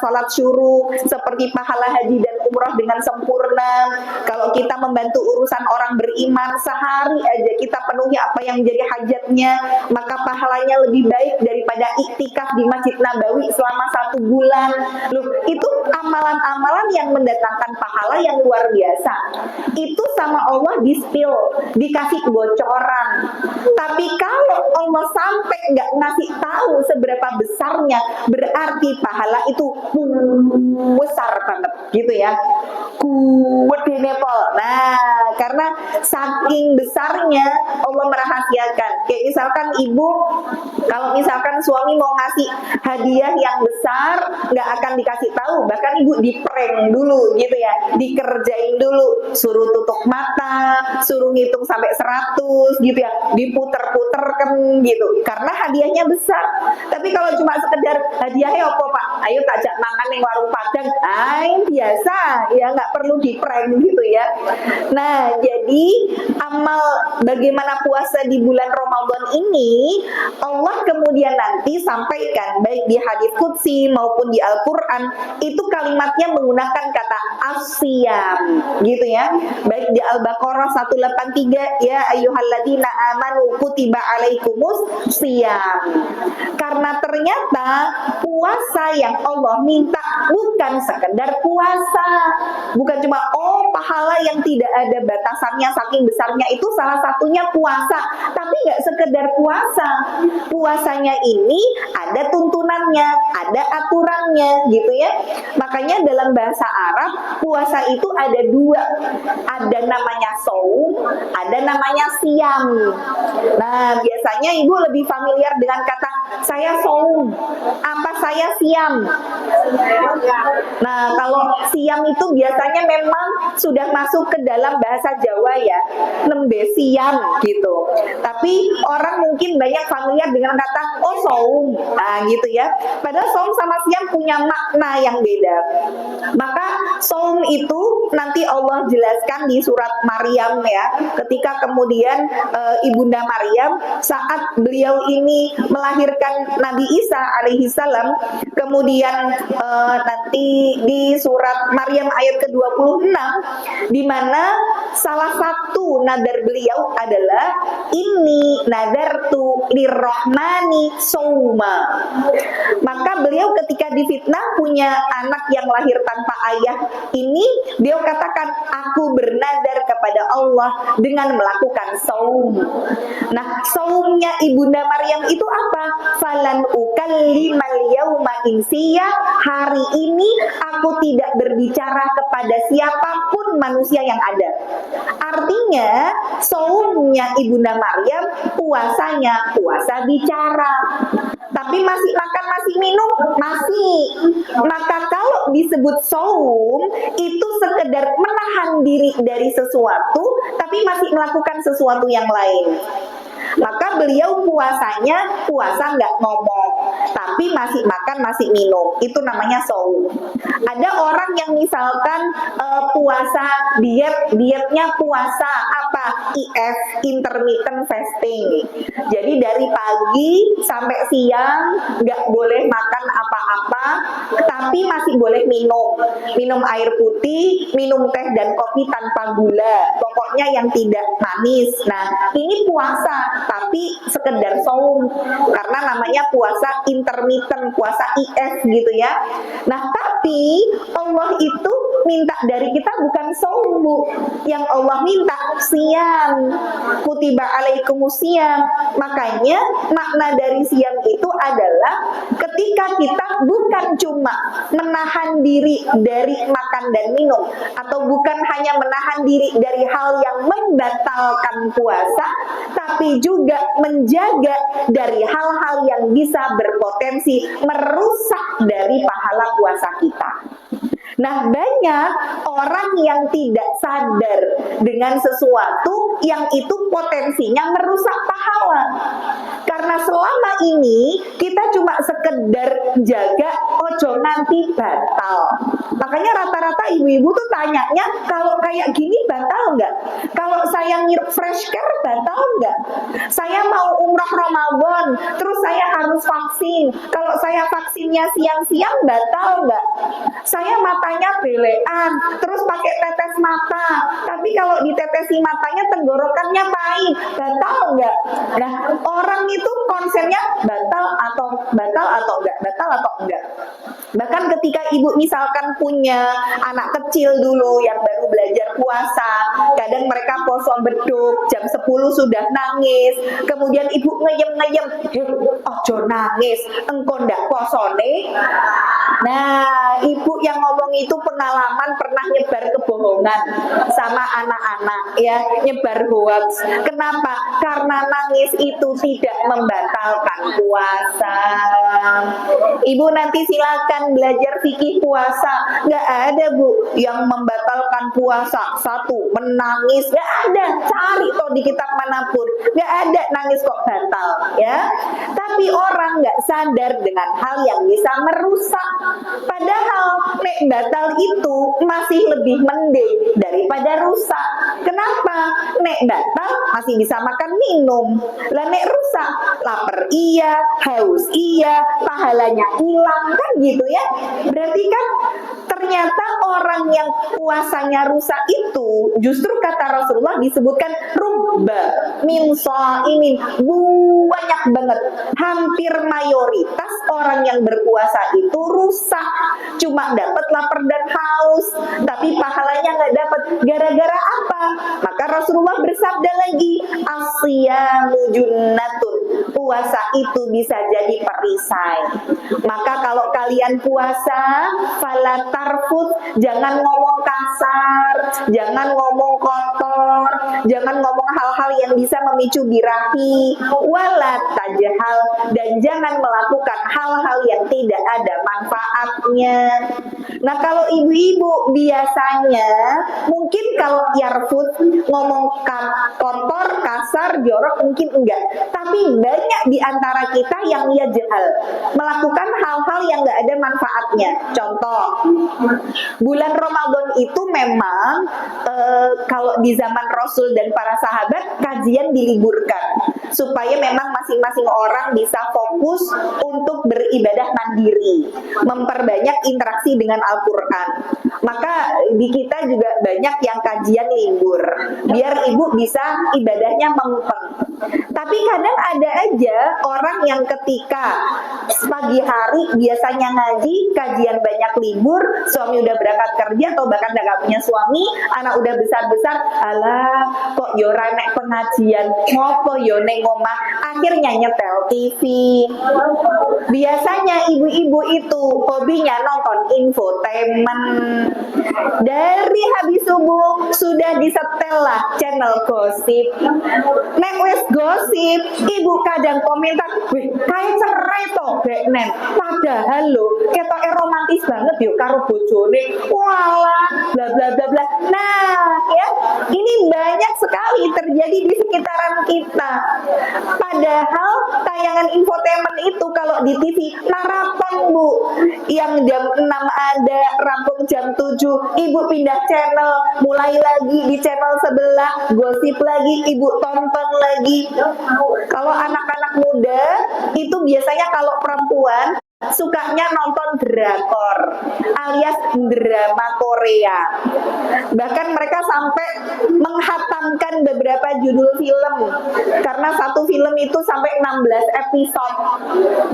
salat syuruk, seperti pahala haji dan umroh dengan sempurna. Kalau kita membantu urusan orang beriman, sehari aja kita penuhi apa yang menjadi hajatnya, maka pahalanya lebih baik daripada iktikaf di Masjid Nabawi selama 1 bulan. Loh, itu amalan-amalan yang mendatangkan pahala yang luar biasa. Itu sama Allah di-spill, dikasih bocoran. Tapi kalau Allah sampai nggak ngasih tahu seberapa besarnya, berarti pahala itu besar banget gitu ya. Nah, karena saking besarnya Allah merahasiakan. Kayak misalkan ibu, kalau misalkan suami mau ngasih hadiah yang besar, nggak akan dikasih tahu, bahkan ibu di-prank dulu gitu ya, dikerjain dulu, suruh tutup mata, suruh ngitung sampai 100 gitu ya, diputer-puterkan gitu, karena hadiahnya besar. Tapi kalau cuma sekedar hadiahnya apa Pak? Ayo tajak mangan yang warung Padang, biasa ya, nggak perlu di-prank gitu ya. Nah, jadi amal bagaimana puasa di bulan Ramadan ini, Allah kemudian nanti sampaikan baik di hadits qudsi maupun di Al-Quran, itu kalimatnya menggunakan kata asyam gitu ya. Baik di Al-Baqarah 183, ya ayyuhalladzina amanu kutiba alaikumus syiyam. Karena ternyata puasa yang Allah minta bukan sekedar puasa, bukan cuma pahala yang tidak ada batasannya, saking besarnya itu salah satunya puasa, tapi nggak sekedar puasa. Puasanya ini ada tuntunannya, ada aturannya gitu ya. Makanya dalam bahasa Arab puasa itu ada 2, ada namanya saum, ada namanya siam. Nah, biasanya ibu lebih familiar dengan kata saya saum, apa saya siam. Nah, kalau siam itu biasanya memang sudah masuk ke dalam bahasa Jawa ya, nembe siam gitu. Tapi orang mungkin banyak familiar dengan kata saum, gitu ya. Padahal saum sama siam punya makna yang beda. Maka saum itu nanti Allah jelaskan di surat Maryam ya, ketika kemudian ibunda Maryam saat beliau ini melahirkan Nabi Isa alaihi salam, kemudian nanti di surat Maryam ayat ke-26, di mana salah satu nadar beliau adalah inni nadartu lirrahmani sauma. Maka beliau ketika difitnah punya anak yang lahir tanpa ayah ini, beliau katakan aku bernadar kepada Allah dengan melakukan saum. Nah, saumnya ibunda Maryam itu apa? Falan ukallimal yauma insiya, hari ini aku tidak berbicara kepada siapapun manusia yang ada. Artinya saumnya ibunda Maryam, puasanya puasa bicara. Tapi masih makan, masih minum, masih. Maka kalau disebut saum, itu sekedar menahan diri dari sesuatu, tapi masih melakukan sesuatu yang lain. Maka beliau puasanya puasa nggak ngomong, tapi masih makan, masih minum. Itu namanya saum. Ada orang yang misalkan puasa dietnya puasa apa? IF, intermittent fasting. Jadi dari pagi sampai siang nggak boleh makan apa-apa, tapi masih boleh minum air putih, minum teh dan kopi tanpa gula. Pokoknya yang tidak manis. Nah, ini puasa, tapi sekedar saum, karena namanya puasa intermittent, puasa IF gitu ya. Nah, tapi Allah itu minta dari kita bukan saum, Bu. Yang Allah minta siam, kutiba alaikumus siam. Makanya makna dari siam itu adalah ketika kita bukan cuma menahan diri dari makan dan minum, atau bukan hanya menahan diri dari hal yang membatalkan puasa, tapi juga menjaga dari hal-hal yang bisa berpotensi merusak dari pahala puasa kita. Nah, banyak orang yang tidak sadar dengan sesuatu yang itu potensinya merusak pahala. Karena Karena selama ini kita cuma sekedar jaga ojo nanti batal. Makanya rata-rata ibu-ibu tuh tanyanya, kalau kayak gini batal nggak? Kalau saya ngirup fresh care batal nggak? Saya mau umroh Ramadan, terus saya harus vaksin. Kalau saya vaksinnya siang-siang batal nggak? Saya matanya belean, terus pakai tetes mata. Tapi kalau ditetesi matanya tenggorokannya pahit, batal nggak? Nah, orang itu konsennya batal atau enggak, batal atau enggak. Bahkan ketika ibu misalkan punya anak kecil dulu yang baru belajar puasa, kadang mereka poso beduk, jam 10 sudah nangis, kemudian ibu ngeyem-ngeyem, ojo nangis, engkau ndak posone. Nah, ibu yang ngomong itu pengalaman pernah nyebar kebohongan sama anak-anak, ya, nyebar hoax. Kenapa? Karena nangis itu tidak membatalkan puasa. Ibu nanti silakan belajar fikih puasa. Nggak ada, Bu, yang membatalkan puasa. Satu, menangis. Nggak ada. Cari toh di kitab manapun. Nggak ada nangis kok batal, ya. Tapi orang nggak sadar dengan hal yang bisa merusak. Padahal nek batal itu masih lebih mending daripada rusak. Kenapa? Nek batal masih bisa makan minum. Lah nek rusak, lapar iya, haus iya, pahalanya hilang, kan gitu ya. Berarti kan ternyata orang yang puasanya rusak itu justru kata Rasulullah disebutkan rubba min shaimin, banyak banget, hampir mayoritas orang yang berpuasa itu rusak, cuma dapat lapar dan haus, tapi pahalanya nggak dapat. Gara-gara apa? Maka Rasulullah bersabda lagi, asyamu junnatun, puasa itu bisa jadi perisai. Maka kalau kalian puasa, fala tarfut, jangan ngomong kasar, jangan ngomong kotor, jangan ngomong hal-hal yang bisa memicu birahi, wala tajhal, dan jangan melakukan hal-hal yang tidak ada manfaatnya. Nah, kalau ibu-ibu biasanya mungkin kalau yarfut, ngomong kotor, kasar, jorok mungkin enggak, tapi banyak di antara kita yang jahal, melakukan hal-hal yang enggak ada manfaatnya. Contoh, bulan Ramadan itu memang kalau di zaman Rasul dan para sahabat kajian diliburkan supaya memang masing-masing orang bisa fokus untuk beribadah mandiri, memperbanyak interaksi dengan Al-Quran. Maka di kita juga banyak yang kajian libur, biar ibu bisa ibadahnya mempeng. Tapi kadang ada aja orang yang ketika pagi hari biasanya ngaji, kajian banyak libur, suami udah berangkat kerja atau bahkan gak punya suami, anak udah besar-besar, alah kok yora nek pengajian, ngopo yo neng omah, akhirnya nyetel TV. Biasanya ibu-ibu itu hobinya nonton infotainment. Dari habis subuh sudah disetel lah channel gosip. Nek wes gosip, ibu kadang komentar, wih kayak cerai toh Bek Nen. Padahal lo ketoke romantis banget yo karo bojone. Walah, bla bla bla bla. Nah, ya, ini banyak sekali terjadi di sekitaran kita. Padahal tayangan infotainment itu kalau di TV maraton, Bu. Yang jam 6 ada, rampung jam 7, ibu pindah channel, mulai lagi di channel sebelah, gosip lagi, ibu tonton lagi. Kalau anak-anak muda itu biasanya kalau perempuan sukanya nonton drakor alias drama Korea. Bahkan mereka sampai menghatamkan beberapa judul film karena satu film itu sampai 16 episode.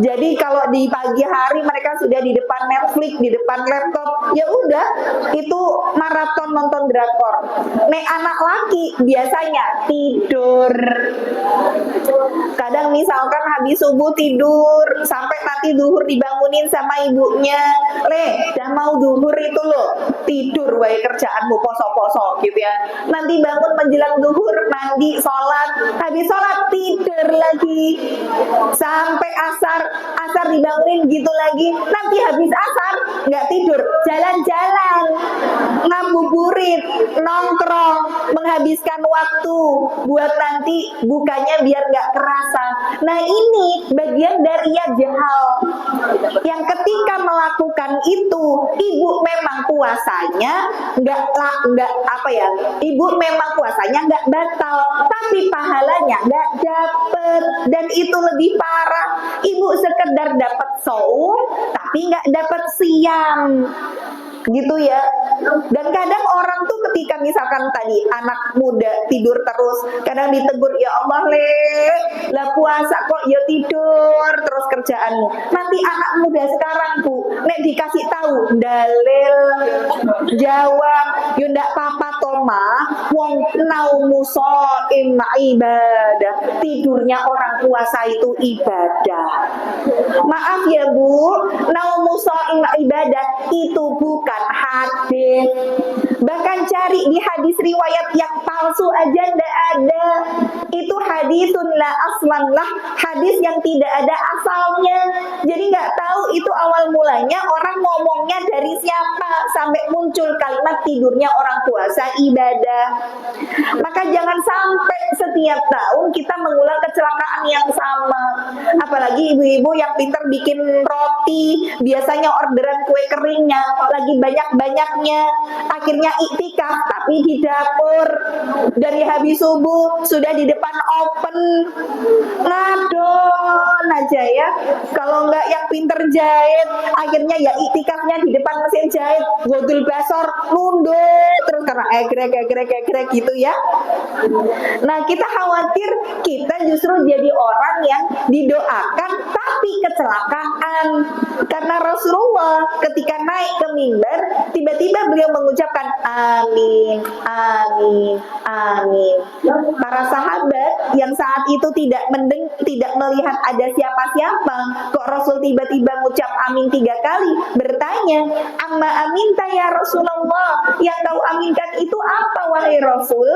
Jadi kalau di pagi hari mereka sudah di depan Netflix, di depan laptop, ya udah itu maraton nonton drakor. Nek anak laki biasanya tidur. Kadang misalkan habis subuh tidur sampai nanti duhur dibangunin sama ibunya, Le, udah mau duhur itu loh, tidur wae kerjaanmu poso-poso gitu ya. Nanti bangun menjelang duhur, mandi, sholat, habis sholat tidur lagi sampai asar dibangunin gitu lagi. Nanti habis asar nggak tidur, jalan-jalan, ngabuburit, nongkrong, menghabiskan waktu buat nanti bukanya biar nggak kerasa. Nah ini bagian dari ya jahal, yang ketika melakukan itu ibu memang puasanya nggak ibu memang puasanya nggak batal, tapi pahalanya nggak dapet. Dan itu lebih parah, ibu sekedar dapat saum tapi nggak dapat siam gitu ya. Dan kadang orang tuh ketika misalkan tadi anak muda tidur terus, kadang ditegur, ya Allah lah puasa kok ya tidur terus kerjaanmu. Nanti anak muda sekarang tuh nek dikasih tahu dalil jawab yo ndak apa-apa toma, wong naumu shaim ibadah, tidurnya orang puasa itu ibadah. Maaf ya Bu, naumu shaim ibadah itu bukan hadis. Bahkan cari di hadis riwayat yang palsu aja ndak ada. Itu hadisun la aslan lah, hadis yang tidak ada asalnya. Jadi nggak tahu itu awal mulanya orang ngomongnya dari siapa sampai muncul kalimat tidurnya orang puasa ibadah. Maka jangan sampai setiap tahun kita mengulang kecelakaan yang sama. Apalagi ibu-ibu yang pintar bikin roti, biasanya orderan kue keringnya lagi banyak-banyaknya, akhirnya iktikaf tapi di dapur, dari habis subuh sudah di depan open, ngadon aja ya. Kalau enggak yang pinter jahit, akhirnya ya iktikafnya di depan mesin jahit, godul basor nunduk terus karena egrek gitu ya. Nah kita khawatir kita justru jadi orang yang didoakan tapi kecelakaan. Karena Rasulullah ketika naik ke mimbar, tiba-tiba beliau mengucapkan amin, amin, amin. Para sahabat yang saat itu tidak melihat ada siapa-siapa, kok Rasul tiba-tiba mengucap amin 3 kali, bertanya, amma aminta ya Rasulullah, yang kau aminkan itu apa wahai Rasul?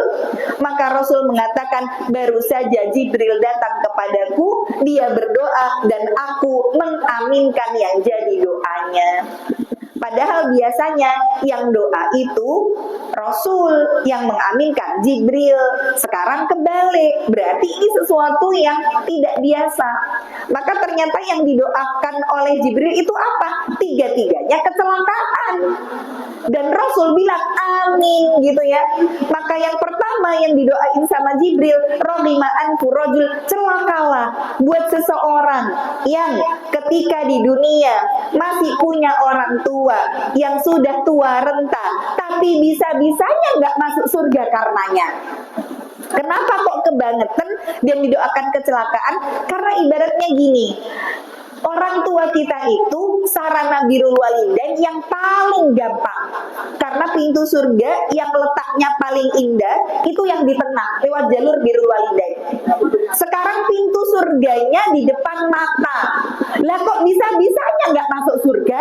Maka Rasul mengatakan, baru saja Jibril datang kepadaku, dia berdoa dan aku mengaminkan yang jadi doanya. Padahal biasanya yang doa itu Rasul, yang mengaminkan Jibril. Sekarang kebalik, berarti ini sesuatu yang tidak biasa. Maka ternyata yang didoakan oleh Jibril itu apa? 3-tiganya kecelakaan. Dan Rasul bilang amin gitu ya. Maka yang pertama yang didoain sama Jibril, rohima'an furojul, celakalah buat seseorang yang ketika di dunia masih punya orang tua yang sudah tua renta, tapi bisa-bisanya nggak masuk surga karenanya. Kenapa kok kebangetan dia didoakan kecelakaan? Karena ibaratnya gini, orang tua kita itu sarana birrul walidain yang paling gampang. Karena pintu surga yang letaknya paling indah itu yang di tengah, lewat jalur birrul walidain. Sekarang pintu surganya di depan mata. Lah kok bisa-bisanya nggak masuk surga?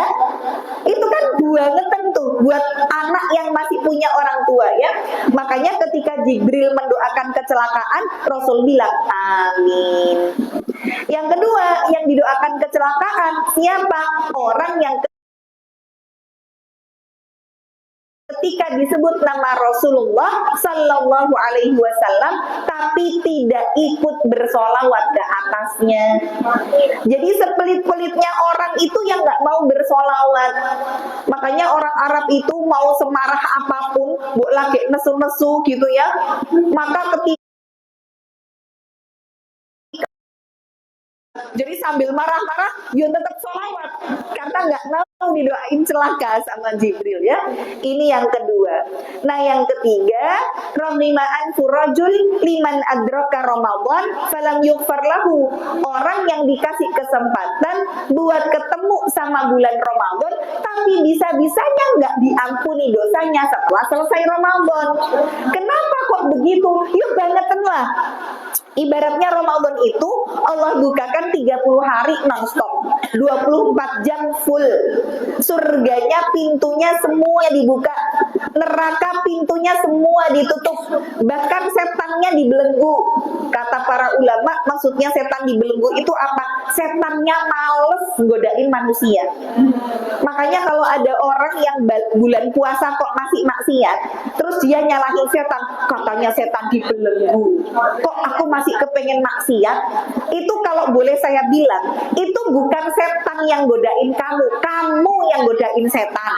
Itu kan bangetan tuh buat anak yang masih punya orang tua ya. Makanya ketika Jibril mendoakan kecelakaan, Rasul bilang amin. Yang kedua, yang didoakan kecelakaan siapa? Orang yang ketika disebut nama Rasulullah Sallallahu Alaihi Wasallam tapi tidak ikut bersolawat ke atasnya. Jadi sepelit-pelitnya orang itu yang nggak mau bersolawat. Makanya orang Arab itu mau semarah apapun, bu lagi nesu-nesu gitu ya, maka ketika jadi sambil marah-marah, dia tetap sholawat karena nggak mau didoain celaka sama Jibril ya. Ini yang kedua. Nah yang ketiga, rohima'an furajul liman adraka Ramadan falam yughfar lahu, orang yang dikasih kesempatan buat ketemu sama bulan Ramadan tapi bisa-bisanya nggak diampuni dosanya setelah selesai Ramadan. Kenapa kok begitu? Yuk bangetan lah. Ibaratnya Ramadan itu Allah bukakan 30 hari non-stop, 24 jam full. Surganya pintunya semua dibuka. neraka pintunya semua ditutup, bahkan setannya dibelenggu. Kata para ulama, maksudnya setan dibelenggu itu apa? Setannya males godain manusia. Makanya kalau ada orang yang bulan puasa kok masih maksiat, terus dia nyalahin setan, katanya setan dibelenggu, kok aku masih kepengen maksiat. Itu kalau boleh saya bilang, itu bukan setan yang godain kamu yang godain setan.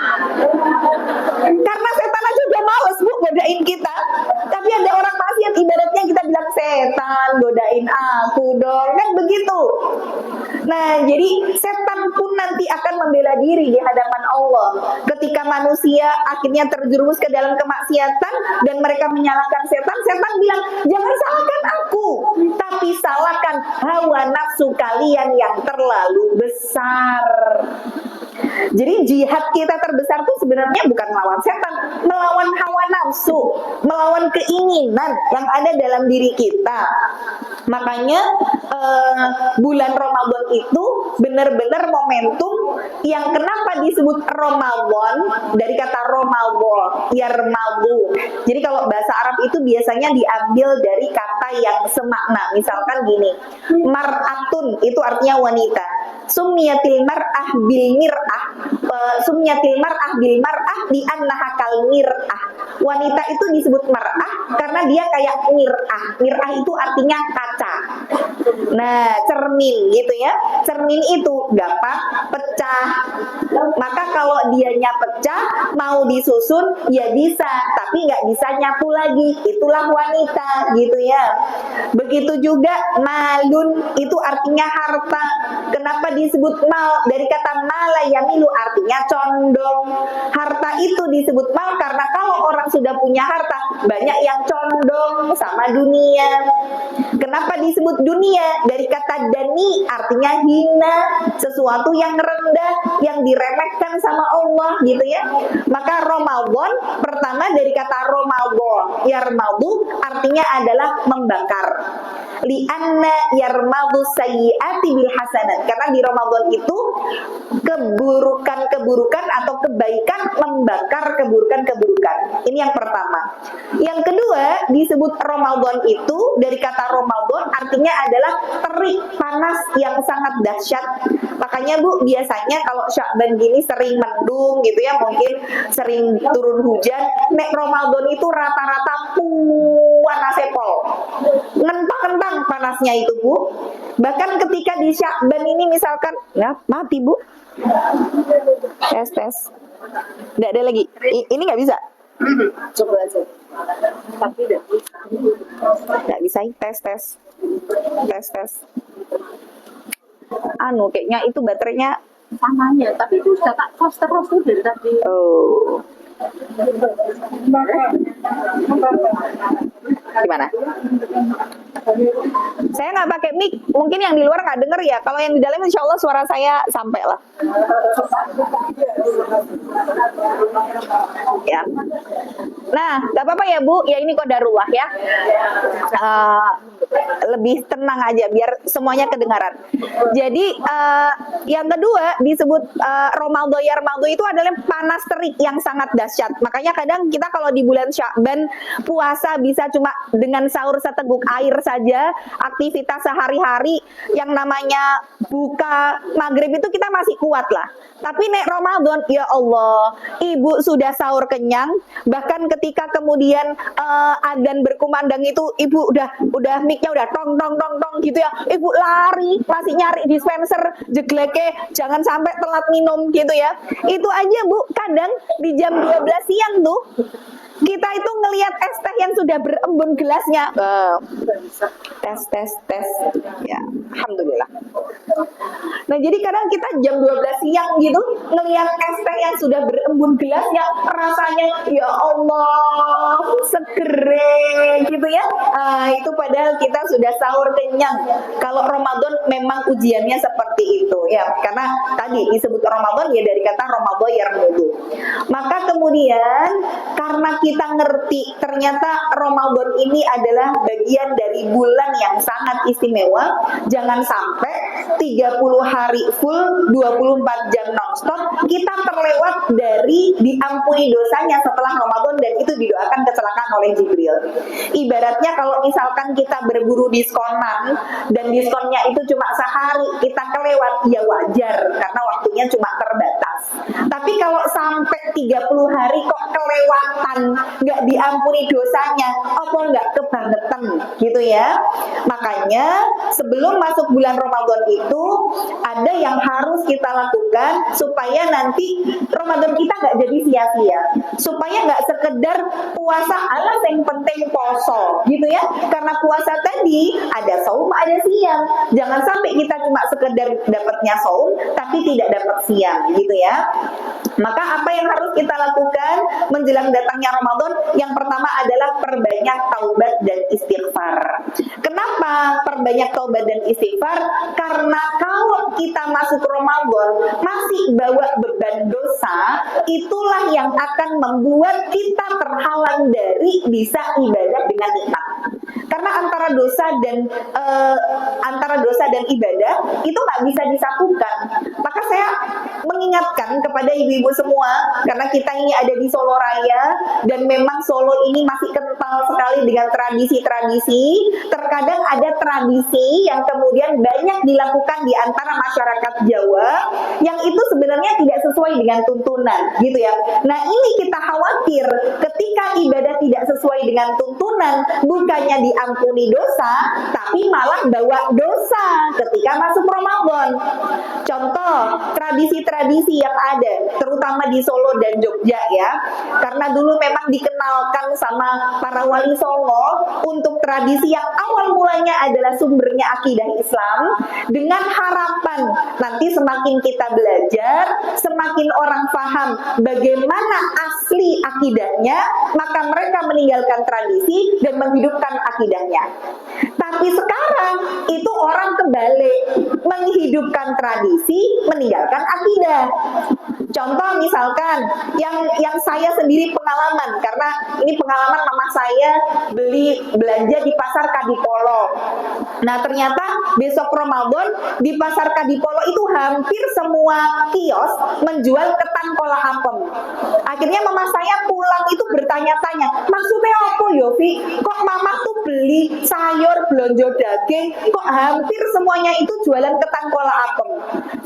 Karena setan aja udah males bu godain kita, tapi ada orang maksiat ibaratnya kita bilang setan godain aku dong, kan begitu. Nah, jadi setan pun nanti akan membela diri di hadapan Allah. Ketika manusia akhirnya terjerumus ke dalam kemaksiatan dan mereka menyalahkan setan, setan bilang, jangan salahkan aku, tapi salahkan hawa nafsu kalian yang terlalu besar. Jadi jihad kita terbesar itu sebenarnya bukan melawan setan, melawan hawa nafsu, melawan keinginan yang ada dalam diri kita. Makanya bulan Ramadan itu benar-benar momentum yang kenapa disebut Ramadan, dari kata Ramadan, yarmadu. Jadi kalau bahasa Arab itu biasanya diambil dari kata yang semakna. Misalkan gini, mar'atun itu artinya wanita. Summiyatil mar'ah bil mir'ah, summiyatil mar'ah bil mar'ah di annaha kal mir'ah. Wanita itu disebut mar'ah karena dia kayak mir'ah. Mir'ah itu artinya kaca. Nah, cermin gitu ya. Cermin itu gampang pecah. Maka kalau dianya pecah, mau disusun ya bisa, tapi nggak bisa nyapu lagi. Itulah wanita gitu ya. Begitu juga malun itu artinya harta. Kenapa disebut mal? Dari kata mala yamilu artinya condong. Harta itu disebut mal karena kalau orang sudah punya harta, banyak yang condong sama dunia. Kenapa disebut dunia? Dari kata dani artinya hina, sesuatu yang rendah, yang diremehkan sama Allah gitu ya. Maka Ramadan pertama dari kata Ramadan, yarmadu artinya adalah membakar. Lianna yarmadu sayyiati bil hasanat. Karena di Ramadan itu keburukan-keburukan atau kebaikan membakar keburukan-keburukan. Ini yang pertama. Yang kedua, disebut Ramadan itu dari kata Ramadan artinya adalah terik panas yang sangat dahsyat. Makanya Bu, biasanya kalau Sya'ban gini sering mendung gitu ya, mungkin sering turun hujan. Nek Ramadan itu rata-rata panasnya pol. Ngentang-ngentang panasnya itu Bu. Bahkan ketika di Sya'ban ini misalkan, ya mati Bu. Tes. Nggak ada lagi. Ini nggak bisa. Coba aja. Tapi nggak bisa. Tes. Kayaknya itu baterainya samanya, tapi itu sudah tak kos terus tuh dari tadi. oh. Gimana? Saya nggak pakai mic, mungkin yang di luar nggak denger ya. Kalau yang di dalam insya Allah suara saya sampai lah. Ya. Nah, nggak apa-apa ya Bu. Ya ini qadarullah ya. Lebih tenang aja biar semuanya kedengaran. Jadi yang kedua disebut Ramadan yarmadu itu adalah panas terik yang sangat dahsyat. Makanya kadang kita kalau di bulan Sya'ban puasa bisa cuma dengan sahur seteguk air saja, aktivitas sehari-hari yang namanya buka maghrib itu kita masih kuat lah. Tapi nek Ramadan, ya Allah, ibu sudah sahur kenyang, bahkan ketika kemudian adzan berkumandang itu ibu udah mic-nya udah tong gitu ya. Ibu lari masih nyari dispenser, jegleke jangan sampai telat minum gitu ya. Itu aja Bu, kadang di jam 12 siang tuh kita itu ngelihat es teh yang sudah berembun gelasnya. Tes. Ya, alhamdulillah. Nah, jadi kadang kita jam 12 siang gitu ngelihat es teh yang sudah berembun gelasnya, rasanya ya Allah, segere gitu ya. Itu padahal kita sudah sahur kenyang. Kalau Ramadan memang ujiannya seperti itu ya. Karena tadi disebut Ramadan ya dari kata Ramadan yarmudu. Maka kemudian karena kita ngerti ternyata Ramadan ini adalah bagian dari bulan yang sangat istimewa, jangan sampai 30 hari full 24 jam non Ramadan, kita terlewat dari diampuni dosanya setelah Ramadan, dan itu didoakan kecelakaan oleh Jibril. Ibaratnya kalau misalkan kita berburu diskonan dan diskonnya itu cuma sehari, kita kelewat, ya wajar karena waktunya cuma terbatas. Tapi kalau sampai 30 hari kok kelewatan, nggak diampuni dosanya, apa nggak kebangetan gitu ya. Makanya sebelum masuk bulan Ramadan itu ada yang harus kita lakukan supaya nanti Ramadan kita nggak jadi sia-sia, supaya nggak sekedar puasa alas yang penting poso gitu ya. Karena puasa tadi ada saum ada siang, jangan sampai kita cuma sekedar dapatnya saum tapi tidak dapat siang gitu ya. Maka apa yang harus kita lakukan menjelang datangnya Ramadan? Yang pertama adalah perbanyak taubat dan istighfar. Kenapa perbanyak taubat dan istighfar? Karena kalau kita masuk Ramadan masih bawa beban dosa, itulah yang akan membuat kita terhalang dari bisa ibadah dengan nikmat. Karena antara dosa dan ibadah itu nggak bisa disatukan. Maka saya mengingatkan kepada ibu-ibu semua, karena kita ini ada di Solo Raya dan memang Solo ini masih kental sekali dengan tradisi-tradisi. Terkadang ada tradisi yang kemudian banyak dilakukan di antara masyarakat Jawa yang itu sebenarnya tidak sesuai dengan tuntunan gitu ya. Nah, ini kita khawatir ketika ibadah tidak sesuai dengan tuntunan, bukannya diampuni dosa, tapi malah bawa dosa ketika masuk Ramadan. Contoh tradisi-tradisi yang ada terutama di Solo dan Jogja ya, karena dulu memang dikenalkan sama para wali Songo untuk tradisi yang awal mulanya adalah sumbernya akidah Islam, dengan harapan nanti semakin kita belajar, semakin orang paham bagaimana asli akidahnya, maka mereka meninggalkan tradisi dan menghidupkan akidahnya. Tapi sekarang itu orang kebalik, menghidupkan tradisi, meninggalkan akidah. Contoh misalkan yang saya sendiri pengalaman, karena ini pengalaman mama saya belanja di pasar Kadipolo. Nah, ternyata besok Ramadan di pasar Kadipolo itu hampir semua kios menjual ketan kola apem. Akhirnya mama saya pulang itu bertanya-tanya, maksudnya apa Yofi? Kok mama tuh beli sayur, belanja daging, kok hampir semuanya itu jualan ketan kola apem?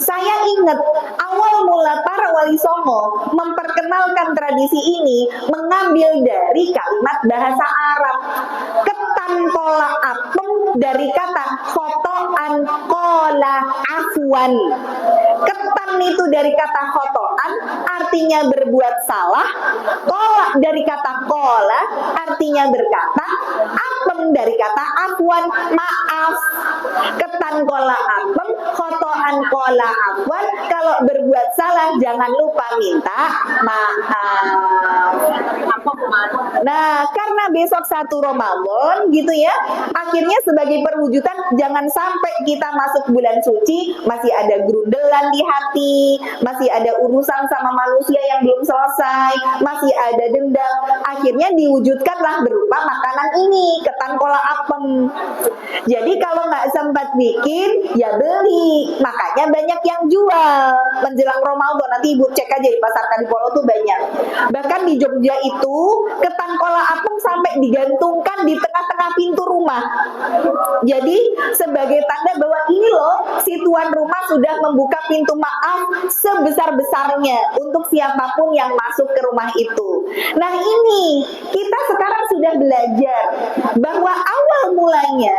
Saya ingat awal mula para wali Songo memperkenalkan tradisi ini mengambil dari kalimat bahasa Arab. Ketan kola apem dari kata khotoan kola afwan. Ketan itu dari kata khotoan artinya berbuat salah, kola dari kata kola artinya berkata, apem dari kata afwan, maaf. Ketan kola apem, khotoan kola afwan, kalau berbuat salah jangan lupa minta maaf. Nah, karena besok 1 Ramadan gitu ya, akhirnya sebagai perwujudan jangan sampai kita masuk bulan suci masih ada grundelan di hati, masih ada urusan sama manusia yang belum selesai, masih ada dendam. Akhirnya diwujudkanlah berupa makanan ini, ketan kola apem. Jadi kalau nggak sempat bikin, ya beli. Makanya banyak yang jual menjelang Ramadan. Nanti ibu cek aja di pasar Kadipolo tuh banyak. Bahkan di Jogja itu ketan kola apem sampai digantungkan di tengah-tengah pintu rumah. Jadi sebagai tanda bahwa ini loh si tuan rumah sudah membuka pintu maaf sebesar-besarnya untuk siapapun yang masuk ke rumah itu. Nah, ini kita sekarang sudah belajar bahwa awal mulanya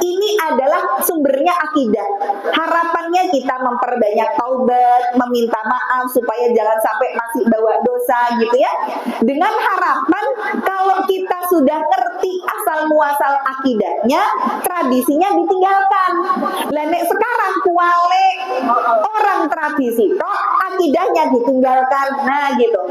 ini adalah sumbernya akidah. Harapannya kita memperbanyak taubat, meminta maaf supaya jangan sampai masih bawa dosa gitu ya. Dengan harapan kalau kita sudah ngerti asal muasal akidahnya, tradisinya ditinggalkan. Nek sekarang kuale orang tradisi toh akidahnya ditinggalkan. Nah gitu.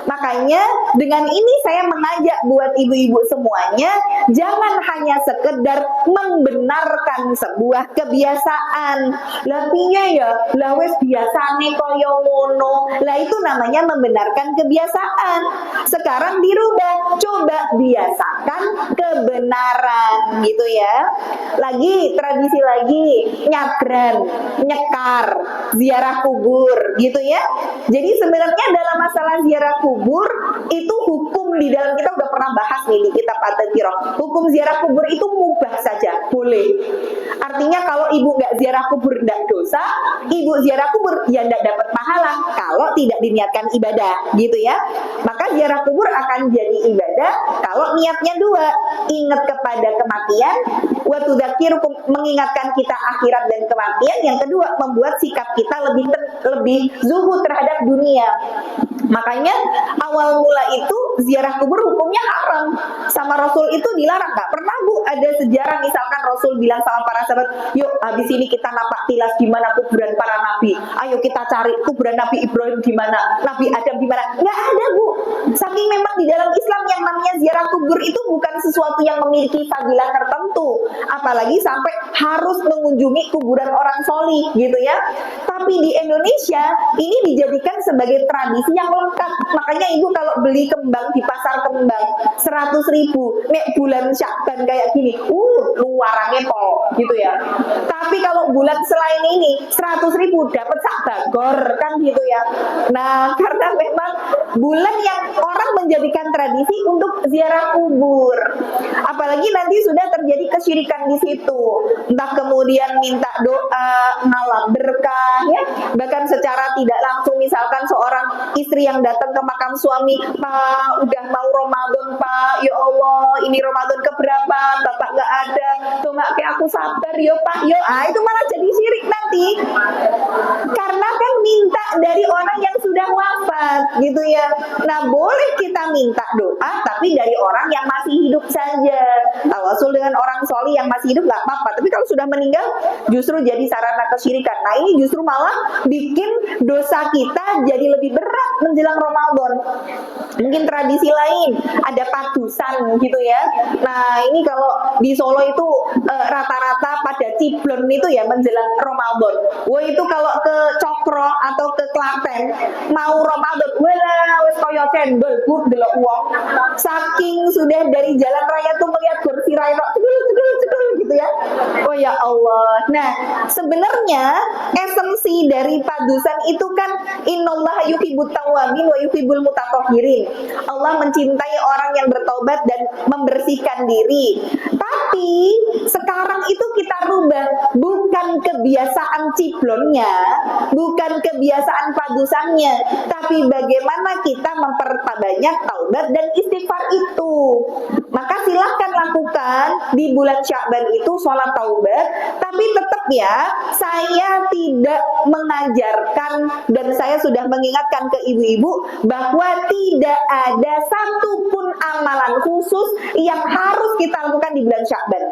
Makanya dengan ini saya mengajak buat ibu-ibu semuanya, jangan hanya sekedar membenarkan sebuah kebiasaan. Lah piye ya? Lah wis biasane kaya ngono. Lah itu namanya membenarkan kebiasaan. Sekarang dirubah, coba biasa membiasakan kebenaran gitu ya. Lagi tradisi lagi nyadran, nyekar, ziarah kubur gitu ya. Jadi sebenarnya dalam masalah ziarah kubur itu hukum di dalam kita udah pernah bahas nih di kitab At-Tadhkirah. Hukum ziarah kubur itu mubah saja, boleh. Artinya kalau ibu nggak ziarah kubur tidak dosa, ibu ziarah kubur ya tidak dapat pahala kalau tidak diniatkan ibadah gitu ya. Maka ziarah kubur akan jadi ibadah kalau niatnya dua, ingat kepada kematian, wa tudzakirukum, mengingatkan kita akhirat dan kematian. Yang kedua, membuat sikap kita lebih zuhud terhadap dunia. Makanya awal mula itu ziarah kubur hukumnya haram, sama Rasul itu dilarang. Nggak pernah Bu ada sejarah misalkan Rasul bilang sama para sahabat, yuk habis ini kita napak tilas di mana kuburan para nabi, ayo kita cari kuburan Nabi Ibrahim di mana, Nabi Adam di mana. Nggak ada Bu. Saking memang di dalam Islam yang namanya ziarah kubur itu bukan sesuatu yang memiliki fadilah tertentu, apalagi sampai harus mengunjungi kuburan orang solih gitu ya. Tapi di Indonesia ini dijadikan sebagai tradisi yang lengkap. Makanya ibu kalau beli kembang di pasar kembang 100.000, nek bulan Syakban kayak gini, luarannya pol gitu ya. Tapi kalau bulan selain ini 100.000 dapat sak bagor kan gitu ya. Nah karena memang bulan yang orang menjadikan tradisi untuk ziarah kubur, apalagi nanti sudah terjadi kesyirikan di situ, entah kemudian minta doa, ngalap berkah ya, bahkan secara tidak langsung misalkan seorang istri yang datang ke makam suami, Pak udah mau Ramadan Pak, ya Allah ini Ramadan keberapa, Bapak nggak ada, tuh nggak kayak aku sabar yo Pak, yo itu malah jadi syirik nanti, karena kan minta dari orang yang sudah wafat gitu ya. Nah boleh kita minta doa tapi dari orang yang masih hidup saja, tawasul dengan orang solih yang masih hidup nggak apa-apa, tapi kalau sudah meninggal justru jadi sarana kesyirikan. Nah ini justru malah bikin dosa kita jadi lebih berat menjelang Ramadan. Mungkin tradisi lain ada padusan gitu ya. Nah ini kalau di Solo itu rata-rata pada ciblon itu ya menjelang Ramadan. Wah itu kalau ke Cokro atau ke Klaten mau Ramadan, wala wes koyo cendol bu delok uang. Saking sudah dari jalan raya tuh melihat kursi raya cedul gitu ya. Oh ya Allah. Nah sebenarnya esensi dari padusan itu kan innallaha yuhibbut tawwabin wa yuhibbul mutatahhirin. Allah mencintai orang yang bertobat dan membersihkan diri. Tapi sekarang itu kita rubah, bukan kebiasaan ciblonnya, bukan kebiasaan padusannya, tapi bagaimana kita memperbanyak taubat dan istighfar itu. Maka silahkan lakukan di bulan Sya'ban itu sholat taubat, tapi tetap ya, saya tidak mengajarkan dan saya sudah mengingatkan ke ibu-ibu bahwa tidak ada satupun amalan khusus yang harus kita lakukan di bulan Sya'ban.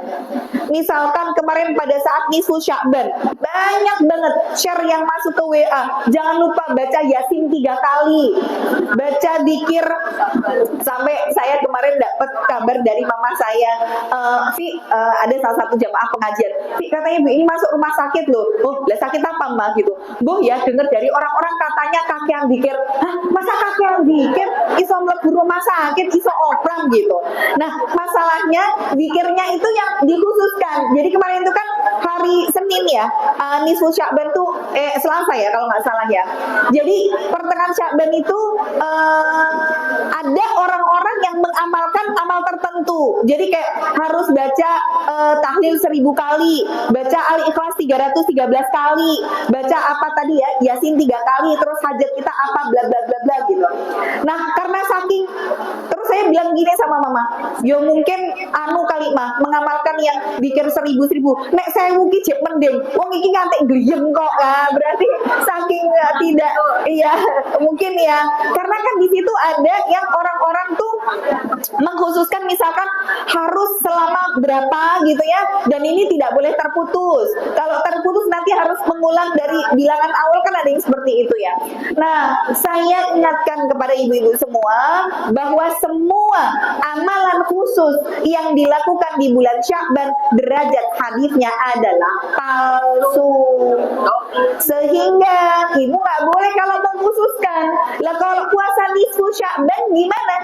Misalkan kemarin pada saat nisfu Sya'ban, banyak banget share yang masuk ke WA, jangan lupa baca Yasin 3 kali, baca zikir, sampai saya kemarin dapat kabar dari mama saya, ada salah satu jamaah pengajian, katanya Bu ini masuk rumah sakit loh. Oh lah sakit apa Mbak gitu. Bu ya dengar dari orang-orang katanya kakek yang zikir. Hah masa kakek yang zikir iso mlebu rumah sakit, iso opram gitu. Nah masalahnya zikirnya itu yang dikhususkan. Jadi kemarin itu kan hari Senin ya, nisfu Sya'ban tuh Selasa ya kalau nggak salah ya. Jadi pertengahan Sya'ban itu ada orang-orang yang mengamalkan amal tertentu. Jadi kayak harus baca tahlil 1000 kali, baca Al-Ikhlas 313 kali, baca apa tadi ya, Yasin 3 kali, terus hajat kita apa bla bla bla bla gitu. Nah karena saking, terus saya bilang gini sama mama, yo mungkin anu kali mah mengamalkan yang dikir 1000, nek saya mungkin jek mending wong iki ngantek gliyem kok. Nah, berarti saking tidak iya mungkin ya, karena kan di situ ada yang orang-orang tuh mengkhususkan misalkan harus selama berapa gitu ya, dan ini tidak boleh terputus. Kalau terputus nanti harus mengulang dari bilangan awal, kan ada yang seperti itu ya. Nah saya ingatkan kepada ibu-ibu semua bahwa semua amalan khusus yang dilakukan di bulan Sya'ban derajat hadisnya adalah palsu, sehingga ibu nggak boleh kalau mengkhususkan. Lah kalau puasa nisfu Sya'ban gimana?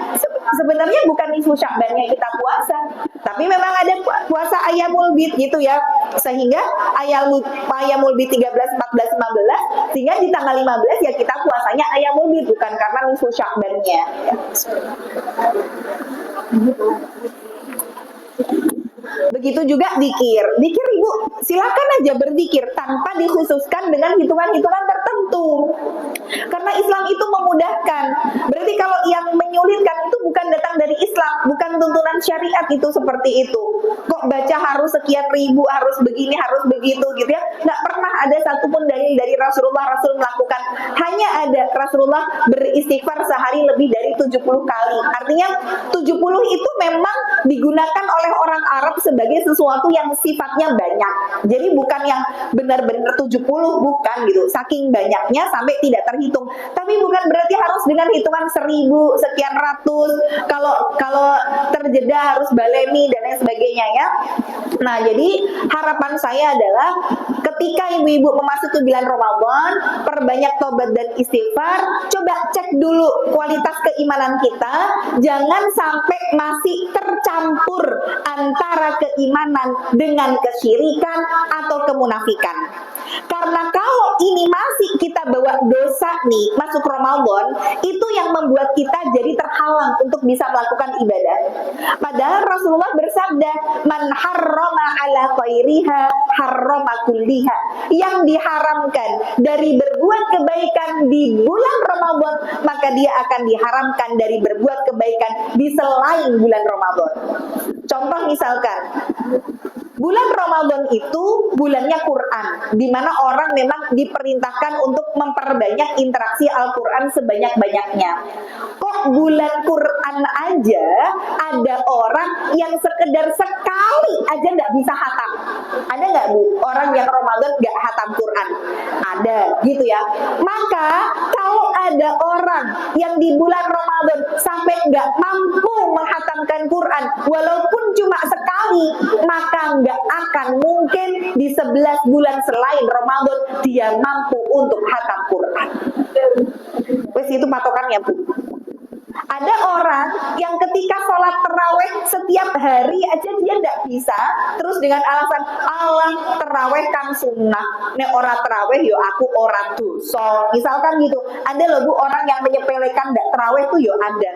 sebenarnya bukan nisfu Sya'bannya kita puasa, tapi memang ada puasa Ayyamul Bid gitu ya. Sehingga Ayyamul Bid 13, 14, 15, sehingga di tanggal 15 ya kita puasanya Ayyamul Bid, bukan karena nisfu Sya'bannya. Begitu juga zikir. Zikir Ibu, silakan aja berzikir tanpa dikhususkan dengan hitungan-hitungan tertentu. Karena Islam itu memudahkan. Berarti kalau yang menyulitkan itu bukan datang dari Islam, bukan tuntunan syariat itu seperti itu. Kok baca harus sekian ribu, harus begini, harus begitu gitu ya. Nggak pernah ada satupun dalil dari Rasulullah Rasul melakukan. Hanya ada Rasulullah beristighfar sehari lebih dari 70 kali. Artinya 70 itu memang digunakan oleh orang Arab sebagai sesuatu yang sifatnya banyak. Jadi bukan yang benar-benar 70, bukan gitu. Saking banyaknya sampai tidak terhitung. Tapi bukan berarti harus dengan hitungan 1000, sekian ratus. Kalau terjeda harus baleni dan lain sebagainya ya. Nah, jadi harapan saya adalah ketika ibu-ibu memasuki bulan Ramadan, perbanyak tobat dan istighfar, coba cek dulu kualitas keimanan kita, jangan sampai masih tercampur antara keimanan dengan kesyirikan atau kemunafikan. Karena kalau ini masih kita bawa dosa nih masuk Ramadan, itu yang membuat kita jadi terhalang untuk bisa melakukan ibadah. Padahal Rasulullah bersabda, "Man harrama ala khairiha harrama kulliha." Yang diharamkan dari berbuat kebaikan di bulan Ramadan, maka dia akan diharamkan dari berbuat kebaikan di selain bulan Ramadan. Contoh misalkan, bulan Ramadan itu bulannya Quran, di mana orang memang diperintahkan untuk memperbanyak interaksi Al-Quran sebanyak-banyaknya. Kok bulan Quran aja ada orang yang sekedar sekali aja nggak bisa hatam? Ada nggak Bu, orang yang Ramadan nggak hatam Quran? Ada, gitu ya. Maka kalau ada orang yang di bulan Ramadan sampai nggak mampu menghatamkan Quran, walaupun cuma sekali, maka nggak akan mungkin di 11 bulan selain Ramadan dia mampu untuk hatam Quran. Wes itu patokannya Bu. Ada orang yang ketika sholat terawih setiap hari aja dia tidak bisa, terus dengan alasan Allah terawih kan sunnah, nek ora terawih yo aku ora dosa, misalkan gitu. Ada loh Bu orang yang menyepelekan tidak terawih tuh yo ada.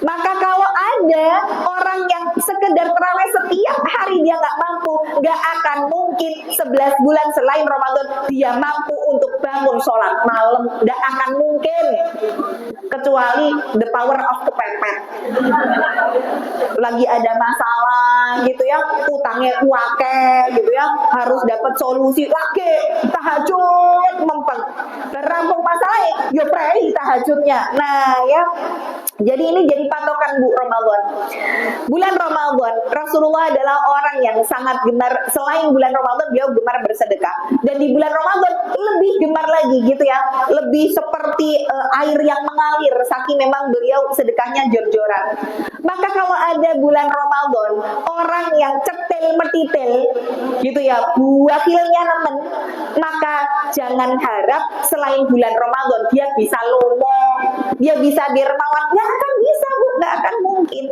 Maka kalau ada orang yang sekedar terawih setiap hari dia nggak mampu, nggak akan mungkin 11 bulan selain Ramadan dia mampu untuk bangun sholat malam, nggak akan mungkin. Kecuali the power of kepepet, lagi ada masalah gitu ya, utangnya kuake gitu ya, harus dapat solusi lagi, tahajud mempeng, rampung masalahnya, yo prei tahajudnya. Nah ya, jadi ini jadi patokan Bu Ramadan. Bulan Ramadan, Rasulullah adalah orang yang sangat gemar, selain bulan Ramadan beliau gemar bersedekah, dan di bulan Ramadan lebih gemar lagi gitu ya, lebih seperti air yang mengalir, saking memang beliau sedekahnya jor-joran. Maka kalau ada bulan Ramadan, orang yang cetil metitil gitu ya, wakilnya nemen, maka jangan harap selain bulan Ramadan dia bisa lomo, dia bisa dermawan. Nggak akan bisa Bu, nggak akan mungkin.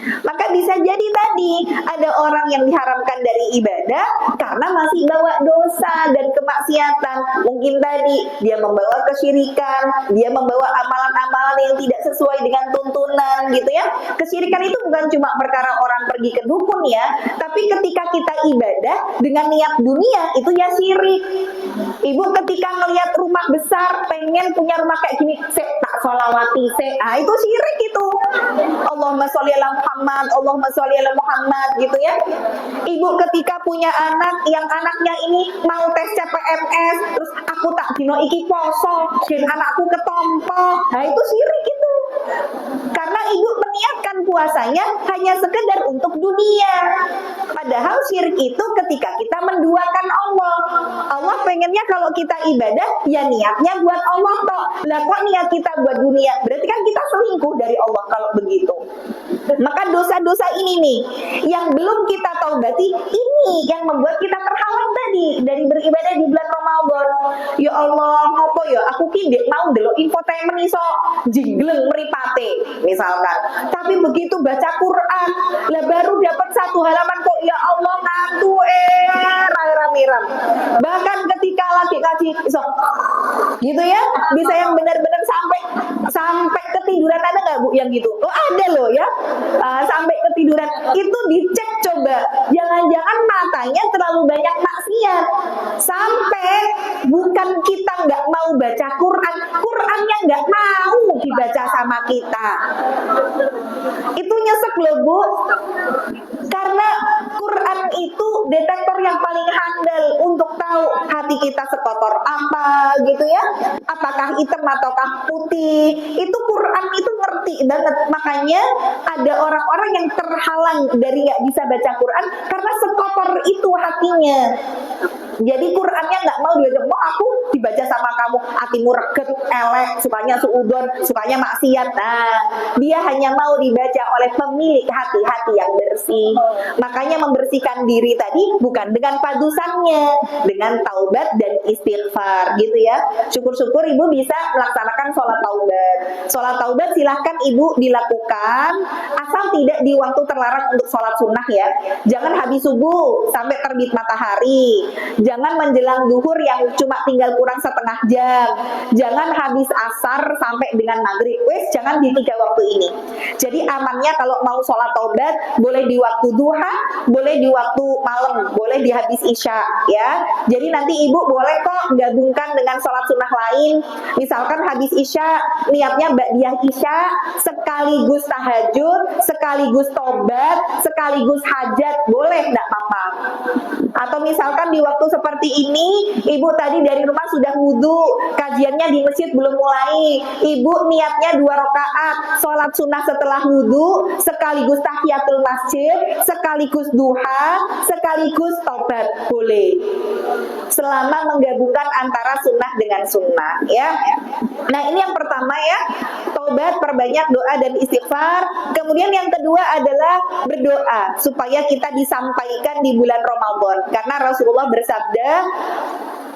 Maka bisa jadi tadi ada orang yang diharamkan dari ibadah karena masih bawa dosa dan kemaksiatan. Mungkin tadi dia membawa kesyirikan, dia membawa amalan-amalan yang tidak sesuai dengan tuntunan gitu ya. Kesyirikan itu bukan cuma perkara orang pergi ke dukun ya, tapi ketika kita ibadah dengan niat dunia itu ya syirik. Ibu ketika ngelihat rumah besar, pengen punya rumah kayak gini, tak sholawati, itu syirik itu. Allahumma sholli ala Muhammad, Allahumma sholli ala Muhammad gitu ya. Ibu ketika punya anak yang anaknya ini mau tes CPNS, terus aku tak dino iki poso, dan anakku ketompo, nah itu syirik itu. Karena ibu meniatkan puasanya hanya sekedar untuk dunia. Padahal syirik itu ketika kita menduakan Allah. Allah pengennya kalau kita ibadah, ya niatnya buat Allah toh. Lah kok niat kita buat dunia? Berarti kan kita selingkuh dari Allah kalau begitu. Maka dosa-dosa ini nih yang belum kita taubati, ini yang membuat kita terhalang tadi dari beribadah di bulan Ramadan. Ya Allah, ngopo ya aku ki ndek mau ndelok infotainment iso jingleng mripate. misalkan. Tapi begitu baca Quran, lah baru dapat 1 halaman kok ya Allah ngantuk rame-rame. Bahkan ketika lagi ngaji so, gitu ya, bisa yang benar-benar sampai ketiduran. Ada nggak Bu yang gitu? Oh ada loh ya. Sampai ketiduran itu dicek coba, jangan-jangan matanya terlalu banyak maksiat sampai bukan kita nggak mau baca Qurannya nggak mau dibaca sama kita. Itu nyesek loh Bu, karena Quran itu detektor yang paling handal untuk tahu hati kita sekotor apa gitu ya, apakah hitam ataukah putih. Itu Quran itu ngerti banget. Makanya ada orang-orang yang terhalang dari nggak bisa baca Quran karena sekotor itu hatinya. Jadi Qurannya nggak mau dibaca, mau aku dibaca sama kamu, hatimu reget, elek, sukanya suudon, sukanya maksiat. Nah, dia hanya mau dibaca oleh pemilik hati-hati yang bersih. Makanya membersihkan diri tadi bukan dengan padusannya, dengan taubat dan istighfar gitu ya. Syukur-syukur Ibu bisa melaksanakan sholat taubat. Sholat taubat silahkan Ibu dilakukan, asal tidak di waktu terlarang untuk sholat sunnah ya. Jangan habis subuh sampai terbit matahari. Jangan menjelang duhur yang cuma tinggal kurang setengah jam. Jangan habis asar sampai dengan maghrib. Wes, jangan di 3 waktu ini. Jadi amannya kalau mau sholat taubat, boleh di waktu duha, boleh di waktu malam, boleh di habis isya ya. Jadi nanti Ibu boleh kok gabungkan dengan sholat sunnah lain. Misalkan habis isya, niatnya ba'diyah isya, sekaligus tahajud, sekaligus tobat, sekaligus hajat, boleh, enggak apa-apa. Atau misalkan di waktu seperti ini, Ibu tadi dari rumah sudah wudhu, kajiannya di masjid belum mulai, Ibu niatnya 2 rakaat, sholat sunnah setelah wudhu, sekaligus tahiyatul masjid, sekaligus duha, sekaligus tobat, boleh. Selama menggabungkan antara sunnah dengan sunnah ya. Nah ini yang pertama ya, tobat, perbanyak doa dan istighfar. Kemudian yang kedua adalah berdoa supaya kita disampaikan di bulan Ramadan. Karena Rasulullah bersabda,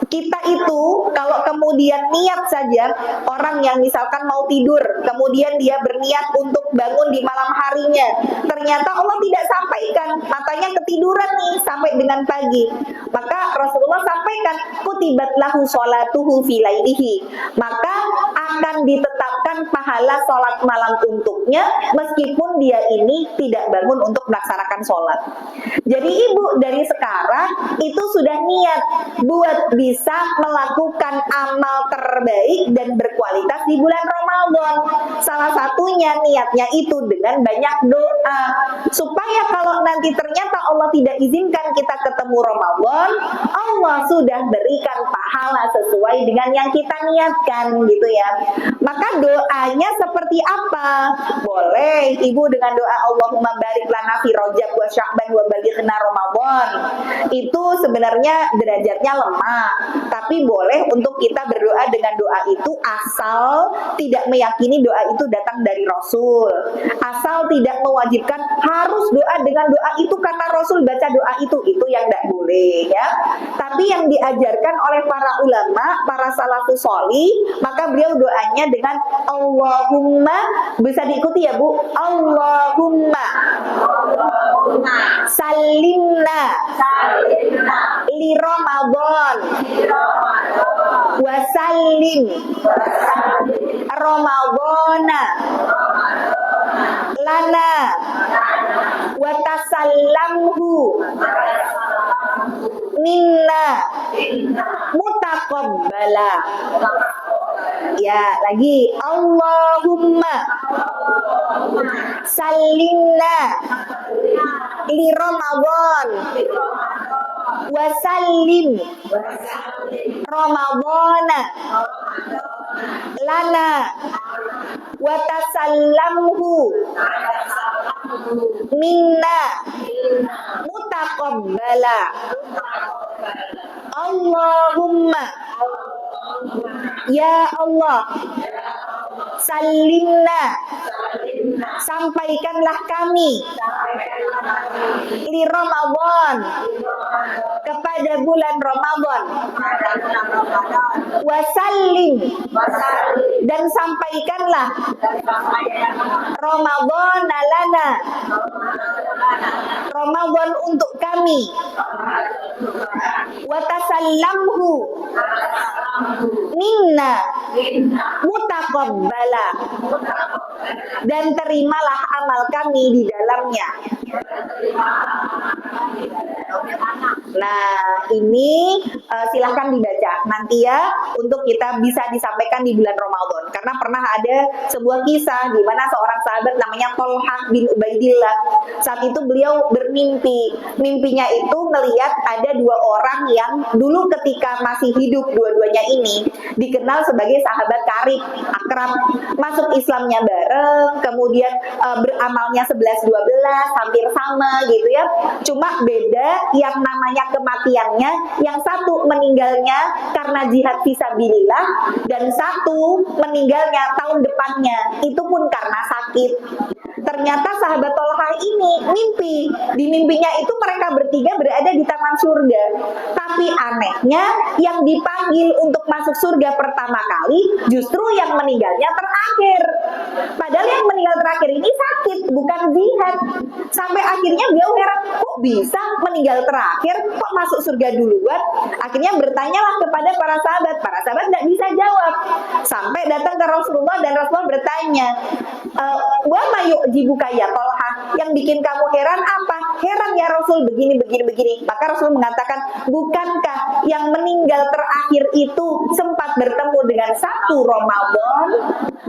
kita itu kalau kemudian niat saja, orang yang misalkan mau tidur, kemudian dia berniat untuk bangun di malam harinya, ternyata Allah tidak sampaikan, matanya ketiduran nih sampai dengan pagi, maka Rasulullah sampaikan, kutibat lahu sholatuhu fi lailihi, maka akan ditetapkan pahala sholat malam untuknya meskipun dia ini tidak bangun untuk melaksanakan sholat. Jadi Ibu dari sekarang itu sudah niat buat bisa melakukan amal terbaik dan berkualitas di bulan Ramadan. Salah satunya niatnya itu dengan banyak doa, supaya kalau nanti ternyata Allah tidak izinkan kita ketemu Ramadan, Allah sudah berikan pahala sesuai dengan yang kita niatkan gitu ya. Maka doanya seperti apa? Boleh Ibu dengan doa Allahumma barik lana fi Rajab wa Sya'ban wa balighna Ramadan. Itu sebenarnya derajatnya lemah, tapi boleh untuk kita berdoa dengan doa itu asal tidak meyakini doa itu datang dari Rasul, asal tidak mewajibkan harus doa dengan doa itu karena Rasul baca doa itu yang tidak boleh ya. Tapi yang diajarkan oleh para ulama, para salafus sholih, maka beliau doanya dengan Allahumma, bisa diikuti ya Bu, Allahumma salimna li Ramadan wa salim Ramadana lana wa tasallamhu minna mutaqabbala. Ya, lagi Allahumma salimna li Ramadan wa salim Ramadana lana wa tasallamhu minna mutaqabbala. Allahumma, ya Allah, salimna, sampaikanlah kami li Ramadan, kepada pada bulan Ramadan. Wasallim, dan sampaikanlah Ramadan lana, Ramadan untuk kami. Watasallamhu minna mutaqabbala, dan terimalah amal kami di dalamnya. Nah, ini silahkan dibaca nanti ya, untuk kita bisa disampaikan di bulan Ramadan. Karena pernah ada sebuah kisah di mana seorang sahabat namanya Tolhah bin Ubaidillah. Saat itu beliau bermimpi. Mimpinya itu ngelihat ada dua orang yang dulu ketika masih hidup dua-duanya ini dikenal sebagai sahabat karib, akrab, masuk Islamnya bareng, kemudian beramalnya 11-12, hampir sama gitu ya. Cuma beda yang namanya kematiannya, yang satu meninggalnya karena jihad fisabilillah, dan satu meninggalnya tahun depannya, itu pun karena sakit. Ternyata sahabat Tolhah ini mimpi, di mimpinya itu mereka bertiga berada di taman surga. Tapi anehnya yang dipanggil untuk masuk surga pertama kali justru yang meninggalnya terakhir. Padahal yang meninggal terakhir ini sakit, bukan jihad. Sampai akhirnya beliau heran, kok bisa meninggal terakhir, kok masuk surga duluan? Akhirnya bertanyalah kepada para sahabat tidak bisa jawab. Sampai datang ke Rasulullah dan Rasulullah bertanya, wa mayu jibuka ya Tolhah, yang bikin kamu heran apa? Heran ya Rasul, begini. Maka Rasul mengatakan, bukankah yang meninggal terakhir itu sempat bertemu dengan satu Ramadan?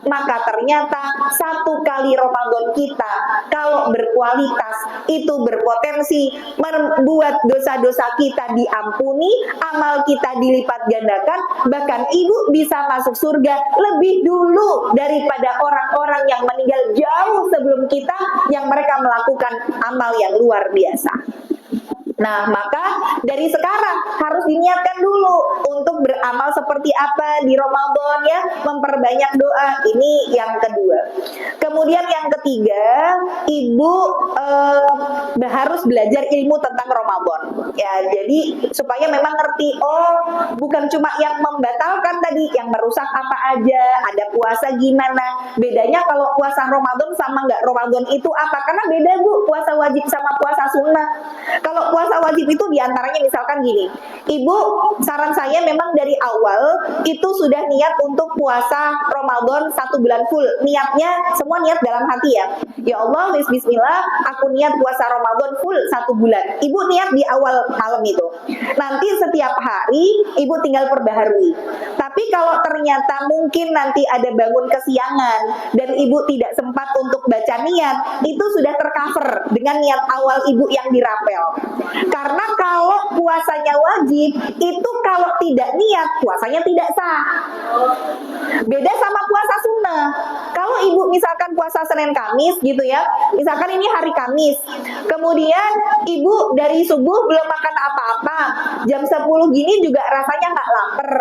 Maka ternyata satu kali Ramadan kita kalau berkualitas itu berpotensi membuat dosa-dosa kita diampuni, amal kita dilipat gandakan, bahkan ibu bisa masuk surga lebih dulu daripada orang-orang yang meninggal jauh sebelum kita, yang mereka melakukan amal yang luar biasa. Nah, maka dari sekarang harus diniatkan dulu untuk beramal seperti apa di Ramadan ya, memperbanyak doa. Ini yang kedua. Kemudian yang ketiga, ibu harus belajar ilmu tentang Ramadan. Ya, jadi supaya memang ngerti, oh, bukan cuma yang membatalkan tadi, yang merusak apa aja, ada puasa gimana. Bedanya kalau puasa Ramadan sama nggak Ramadan itu apa? Karena beda, Bu, puasa wajib sama puasa sunnah. Kalau puasa wajib itu diantaranya misalkan gini, ibu, saran saya memang dari awal itu sudah niat untuk puasa Ramadan 1 bulan full. Niatnya semua niat dalam hati ya. Ya Allah, bismillah, aku niat puasa Ramadan full 1 bulan. Ibu niat di awal malam itu. Nanti setiap hari ibu tinggal perbaharui. Tapi kalau ternyata mungkin nanti ada bangun kesiangan dan ibu tidak sempat untuk baca niat, itu sudah tercover dengan niat awal ibu yang dirapel. Karena kalau puasanya wajib, itu kalau tidak niat, puasanya tidak sah. Beda sama puasa sunnah. Kalau ibu misalkan puasa Senin Kamis gitu ya, misalkan ini hari Kamis, kemudian ibu dari subuh belum makan apa-apa, jam 10 gini juga rasanya nggak lapar,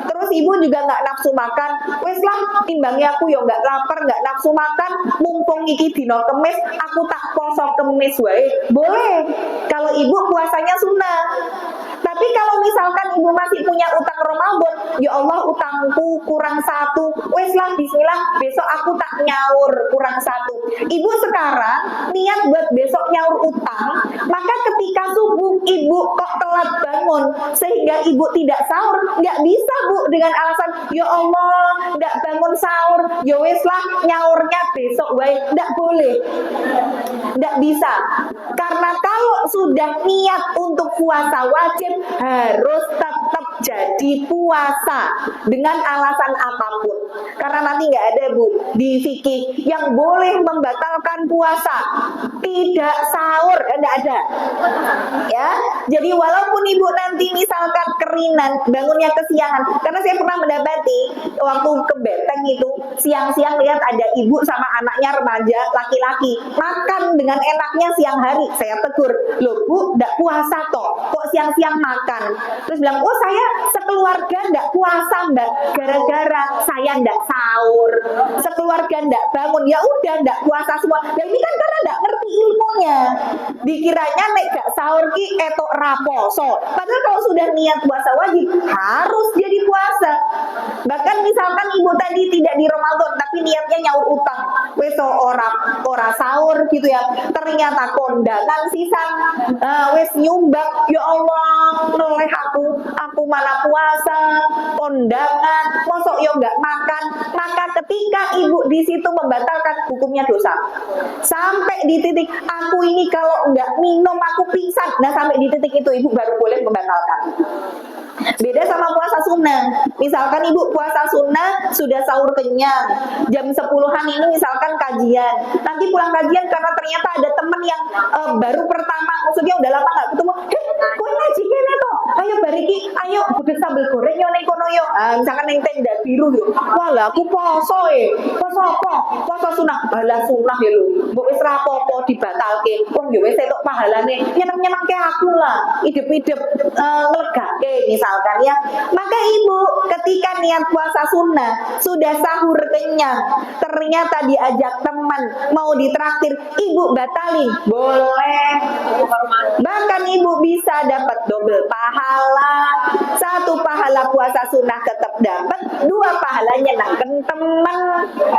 terus ibu juga nggak nafsu makan, wes lah timbangnya aku ya nggak lapar, nggak nafsu makan, mumpung iki dino Kemis, aku tak poso Kemis wae, boleh kalau ibu puasanya sunnah. Tapi kalau misalkan ibu masih punya utang Ramadan, ya Allah utangku kurang 1, wes lah bismillah, besok aku tak nyaur kurang 1. Ibu sekarang niat buat besok nyaur utang, maka ketika subuh ibu kok telat bangun sehingga ibu tidak sahur, nggak bisa Bu dengan alasan ya Allah nggak bangun sahur, ya wes lah nyaurnya besok wae, nggak boleh, nggak bisa. Karena kalau sudah niat untuk puasa wajib, harus tetap jadi puasa dengan alasan apapun. Karena nanti nggak ada Bu di fikih yang boleh membatalkan puasa, tidak sahur, nggak ada. Ya, jadi walaupun ibu nanti misalkan kerinan, bangunnya kesiangan, karena saya pernah mendapati waktu ke Beteng itu siang-siang lihat ada ibu sama anaknya remaja laki-laki makan dengan enaknya siang hari. Saya tegur, loh Bu, nggak puasa toh, kok siang-siang makan? Terus bilang, oh saya sekeluarga nggak puasa Mbak, gara-gara saya nggak sahur, sekeluarga nggak bangun, ya udah nggak puasa semua. Dan ini kan karena nggak ngerti ilmunya. sahurnya. Dikiranya nek gak sahur ki etok raposo. Padahal kalau sudah niat puasa wajib harus jadi puasa. Bahkan misalkan ibu tadi tidak di Ramadan tapi niatnya nyaur utang, wes ora sahur gitu ya. Ternyata kondangan sisan, wes nyumbang, ya Allah, noleh aku mana puasa, kondangan, mosok yo nggak makan. Maka ketika ibu di situ membatalkan, hukumnya dosa. Sampai di titik aku ini kalau nggak minum aku pingsan. Nah sampai di titik itu ibu baru boleh membatalkan. Beda sama puasa sunnah. Misalkan ibu puasa sunnah sudah sahur kenyang, jam 10-an ini misalkan kajian. Nanti pulang kajian karena ternyata ada temen yang baru pertama, maksudnya udah lama gak ketemu. Kowe ngaji kene to? Ayo bariki, ayo budek sambal goreng yo ning kono yo. Misalkan ning tenda biru yo. Wah lah aku poso Poso apa? Poso sunnah. Balas sunnah ya lho. Mbok wis ra apa-apa dibatalke. Wong yo wis entuk pahalane. Nyeneng-nyenengke aku lah. Idep-idep nglegake misalkan ya. Maka ibu ketika niat puasa sunnah sudah sahur kenyang, ternyata diajak teman mau ditraktir, ibu batalin, boleh. Bahkan ibu bisa dapat double pahala. Satu pahala puasa sunnah tetap dapat, dua pahala nyenangkan teman,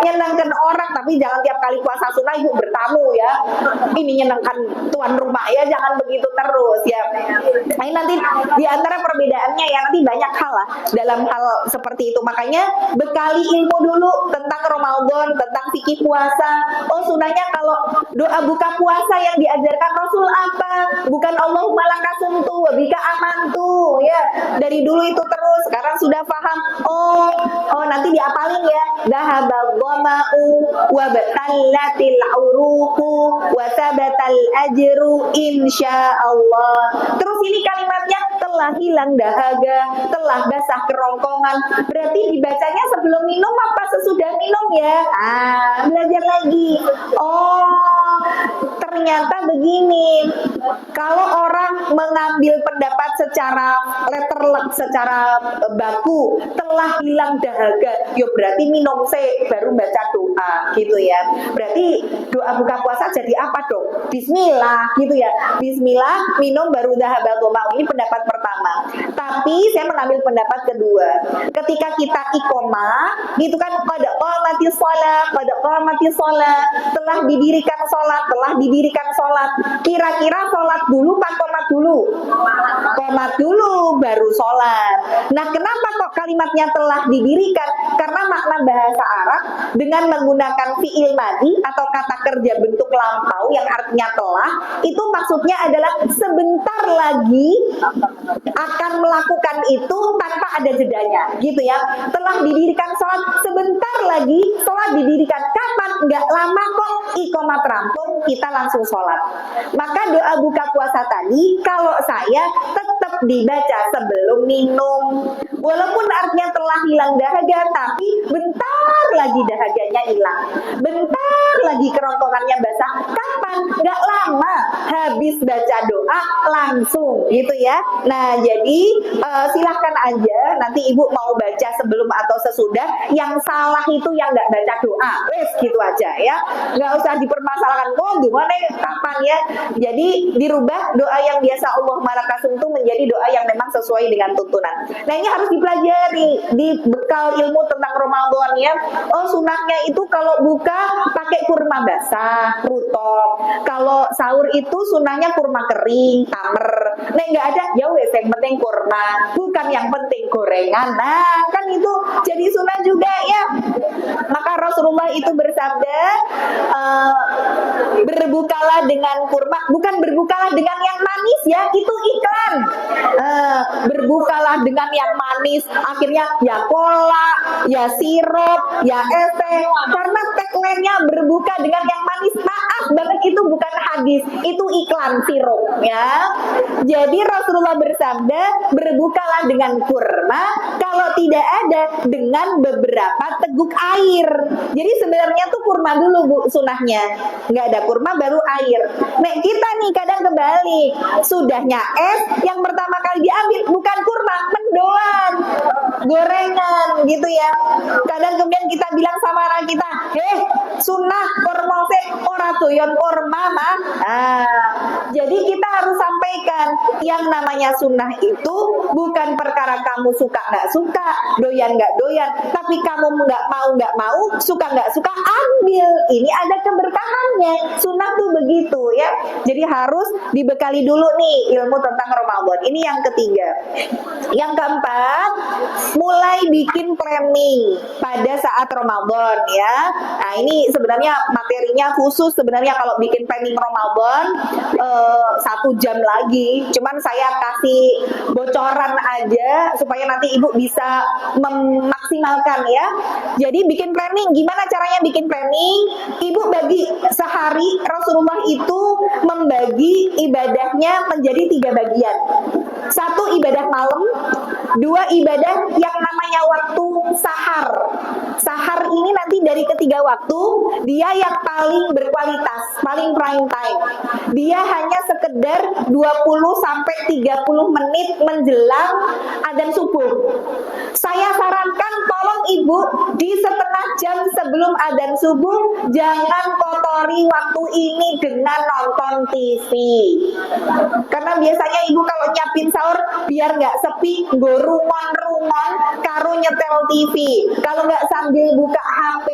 nyenangkan orang. Tapi jangan tiap kali puasa sunnah ibu bertamu ya. Ini nyenangkan tuan rumah ya, jangan begitu terus ya. Nah, ini nanti di antara perbedaannya ya, nanti banyak hal lah dalam hal seperti itu. Makanya bekali ilmu dulu tentang Ramadan, tentang fikih puasa. Oh sunahnya kalau doa buka puasa yang diajarkan Rasul apa? Bukan Allahumma lakasumtu wa bika amantu ya. Dari dulu itu terus, sekarang sudah paham. Oh nanti diapalin ya. Dhahabal dhama'u wa batallatil uruqu wa tabatal ajru insyaallah. Terus ini kalimatnya telah hilang dahaga, telah basah kerongkongan. Berarti dibacanya sebelum minum apa sesudah minum ya? Belajar lagi. Oh, ternyata begini. Kalau orang mengambil pendapat secara letterlek, secara baku, telah hilang dahaga, yo berarti minum baru baca doa gitu ya. Berarti doa buka puasa jadi apa dong? Bismillah gitu ya. Bismillah, minum baru dhahabal dhama'u. Ini pendapat pertama. Tapi saya mengambil pendapat kedua. Ketika kita iqomah, gitu kan, qad qamatis shalah, telah didirikan sholat. Kira-kira sholat dulu, pak komat dulu. Komat dulu, baru sholat. Nah, kenapa kok kalimatnya telah didirikan? Karena makna bahasa Arab dengan menggunakan fi'il madi atau kata kerja bentuk lampau yang artinya telah, itu maksudnya adalah sebentar lagi akan melakukan itu tanpa ada jedanya, gitu ya. Telah didirikan sholat, sebentar lagi sholat didirikan. Kapan? Nggak lama kok, iqomah rampung, kita langsung sholat. Maka doa buka puasa tadi, kalau saya tetap dibaca sebelum minum. Walaupun artinya telah hilang dahaga, tapi bentar lagi dahaganya hilang. Bentar lagi kerongkongannya basah. Kapan? Nggak lama. Habis baca doa, langsung, gitu ya. Nah, jadi silahkan aja nanti ibu mau baca sebelum atau sesudah. Yang salah itu yang nggak baca doa. Wes gitu aja ya. Nggak usah dipermasalahkan. Oh, gimana kapan ya? Jadi dirubah doa yang biasa Allahumma lakasum itu menjadi doa yang memang sesuai dengan tuntunan. Nah, ini harus dipelajari di bekal ilmu tentang Ramadan ya. Oh, sunahnya itu kalau buka pakai kurma basah, rutop. Kalau sahur itu sunahnya kurma kering, tamer. Nah, nggak ada, ya wes yang penting kurma, bukan yang penting gorengan. Nah, kan itu jadi sunah juga ya. Maka Rasulullah itu bersabda, berbukalah dengan kurma, bukan berbukalah dengan yang manis ya, itu iklan. Berbukalah dengan yang manis, akhirnya ya cola, ya sirup, ya es teh. Karena tagline-nya berbuka dengan yang manis, maaf banget itu bukan hadis, itu iklan sirup ya. Jadi Rasulullah bersabda, berbukalah dengan kurma, kalau tidak ada dengan beberapa teguk air. Jadi sebenarnya tuh kurma dulu bu sunahnya, nggak ada kurma baru air. Nah kita nih kadang kebalik, sudahnya es, yang pertama kali diambil bukan kurma, mendoan, gorengan gitu ya. Kadang kemudian kita bilang sama anak kita, sunnah kormose ora doyan kurma mah. Jadi kita harus sampaikan yang namanya sunnah itu bukan perkara kamu suka nggak suka, doyan nggak doyan, tapi kamu nggak mau, suka nggak suka, ambil. Ini ada keberkahannya. Sunnah tuh begitu ya. Jadi harus dibekali dulu nih ilmu tentang Ramadan. Ini yang ketiga. Yang keempat, mulai bikin planning pada saat Ramadan ya. Nah ini sebenarnya materinya khusus sebenarnya kalau bikin planning Ramadan 1 jam lagi. Cuman saya kasih bocoran aja supaya nanti ibu bisa memaksimalkan ya. Jadi bikin planning, gimana caranya bikin planning? Ibu bagi sehari, Rasulullah itu membagi ibadahnya menjadi 3 bagian. 1 ibadah malam, 2 ibadah yang namanya waktu sahar. Sahar ini nanti dari ketiga waktu, dia yang paling berkualitas, paling prime time. Dia hanya sekedar 20 sampai 30 menit menjelang adzan subuh. Saya sarankan tolong ibu di setengah jam sebelum adzan subuh jangan kotori waktu ini dengan nonton TV. Karena biasanya ibu kalau nyiapin sahur biar nggak sepi, gorungon-rungon karo nyetel TV. Kalau nggak sambil buka HP,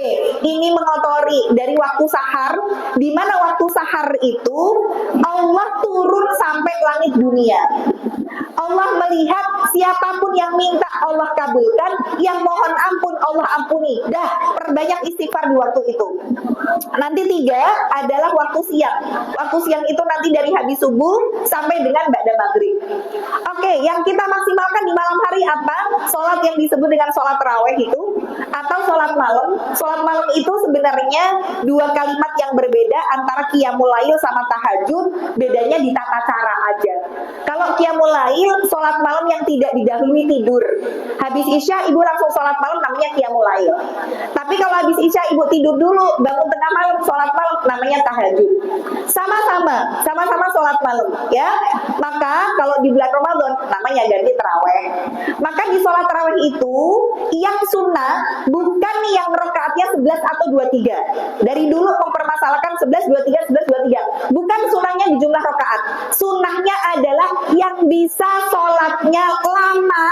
ini mengotori dari waktu sahar. Di mana waktu sahar itu Allah turun sampai langit dunia. Allah melihat siapapun yang minta Allah kabulkan, yang mohon ampun Allah ampuni. Dah, perbanyak istighfar di waktu itu. Nanti 3 adalah waktu siang. Waktu siang itu nanti dari habis subuh sampai dengan ba'da maghrib. Oke, yang kita maksimalkan di malam hari apa? Sholat yang disebut dengan sholat tarawih itu, atau sholat malam. Sholat malam itu sebenarnya 2 kalimat yang berbeda antara qiyamul lail sama tahajud. Bedanya di tata cara aja. Kalau qiyamul lail, sholat malam yang tidak didahului tidur. Habis isya ibu langsung sholat malam namanya qiyamul lail. Tapi kalau habis isya ibu tidur dulu, bangun tengah malam sholat malam namanya tahajud. Sama-sama sholat malam ya. Maka kalau di bulan Ramadan namanya ganti tarawih. Maka di sholat tarawih itu yang sunnah bukan yang rakaatnya 11 atau 23. Dari dulu mempermasalahkan 11, 23, 11, 23. Bukan sunnahnya di jumlah rakaat. Sunnahnya adalah yang bisa sholatnya lama,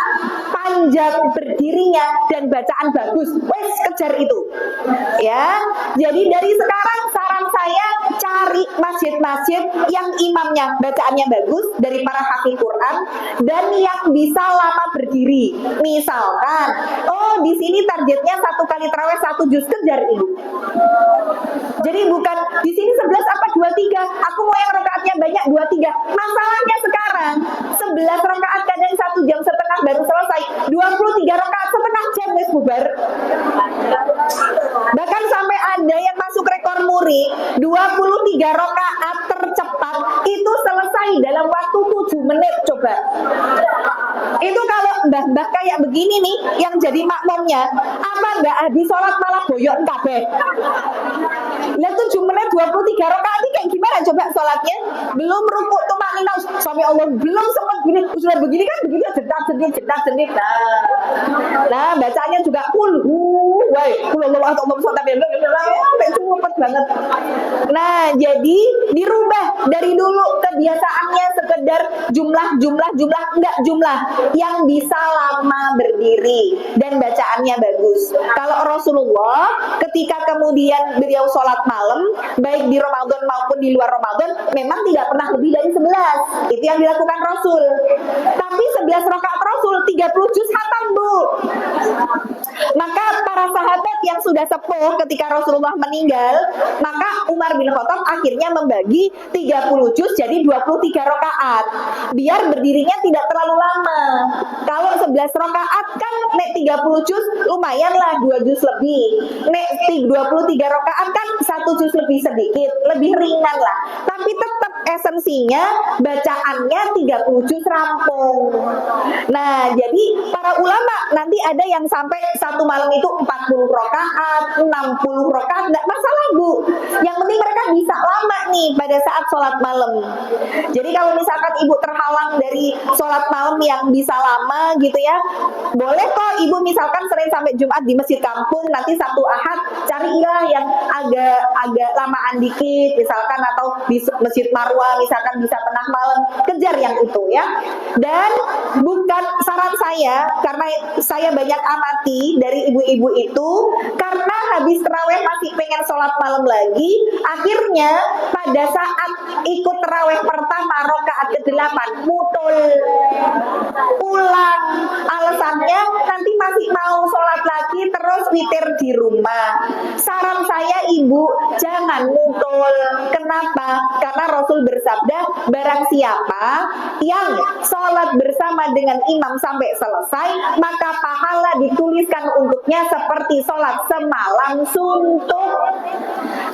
panjang berdirinya, dan bacaan bagus. Wes, kejar itu ya. Jadi dari sekarang saran saya cari masjid-masjid yang imamnya bacaannya bagus dari para hafiz Quran dan yang bisa lama berdiri. Misalkan, oh di sini targetnya 1 kali tarawih 1 juz, kejar ibu. Jadi bukan di sini 11 apa 23, aku mau yang rakaatnya banyak 23. Masalahnya sekarang 11 rakaat kadang 1 jam setengah baru selesai, 23 rakaat setengah jam wis bubar. Bahkan sampai ada yang masuk rekor muri 23 rakaat tercepat itu selesai dalam waktu 7 menit. Coba itu kalau mbah-mbah kayak begini nih yang jadi makmumnya, apa nggak habis sholat malah boyok kabeh. Lah 7 menit 23 rakaat ini kayak gimana coba sholatnya? Belum rukuk tuh maknina sampai Allah belum sempat gini, sudah begini kan begini jedak-jedik. Nah, bacanya juga sampai cepet banget. Nah, jadi dirubah dari dulu kebiasaannya sekedar jumlah enggak jumlah yang bisa lama berdiri dan bacaannya bagus. Kalau Rasulullah ketika kemudian beliau sholat malam baik di Ramadan maupun di luar Ramadan memang tidak pernah lebih dari 11. Itu yang dilakukan Rasul. Tapi 11 rakaat Rasul 30 juz khatam, Bu. Maka para sahabat yang sudah sepuh ketika Rasulullah meninggal, maka Umar bin Khattab akhirnya membagi 30 juz jadi 23 rakaat. Biar berdirinya tidak terlalu lama. Kalau 11 rakaat kan nek 30 juz lumayan lah 2 juz lebih. Nek 23 rakaat kan 1 juz lebih sedikit, lebih ringan lah. Tapi tetap esensinya bacaannya 30 juz rampung. Nah, jadi para ulama nanti ada yang sampai satu malam itu 40 rakaat, 60 rakaat, enggak masalah, Bu. Yang penting mereka bisa lama nih pada saat sholat malam. Jadi kalau misalkan ibu terhalang dari sholat malam yang bisa lama gitu ya, boleh kok ibu misalkan Senin sampai Jumat di masjid kampung, nanti Sabtu Ahad carilah yang agak lamaan dikit misalkan, atau di masjid Marwah misalkan bisa tengah malam, kejar yang itu ya. Dan bukan saran saya, karena saya banyak amati dari ibu-ibu itu, karena habis terawih masih pengen sholat malam lagi, akhirnya pada saat ikut terawih pertama rakaat ke-8 mutul pulang, alasannya nanti masih mau sholat lagi terus witir di rumah. Saran saya ibu, jangan mutul. Kenapa? Karena Rasul bersabda, barang siapa yang sholat bersama dengan imam sampai selesai, maka pahala dituliskan untuknya seperti sholat semalam suntuk.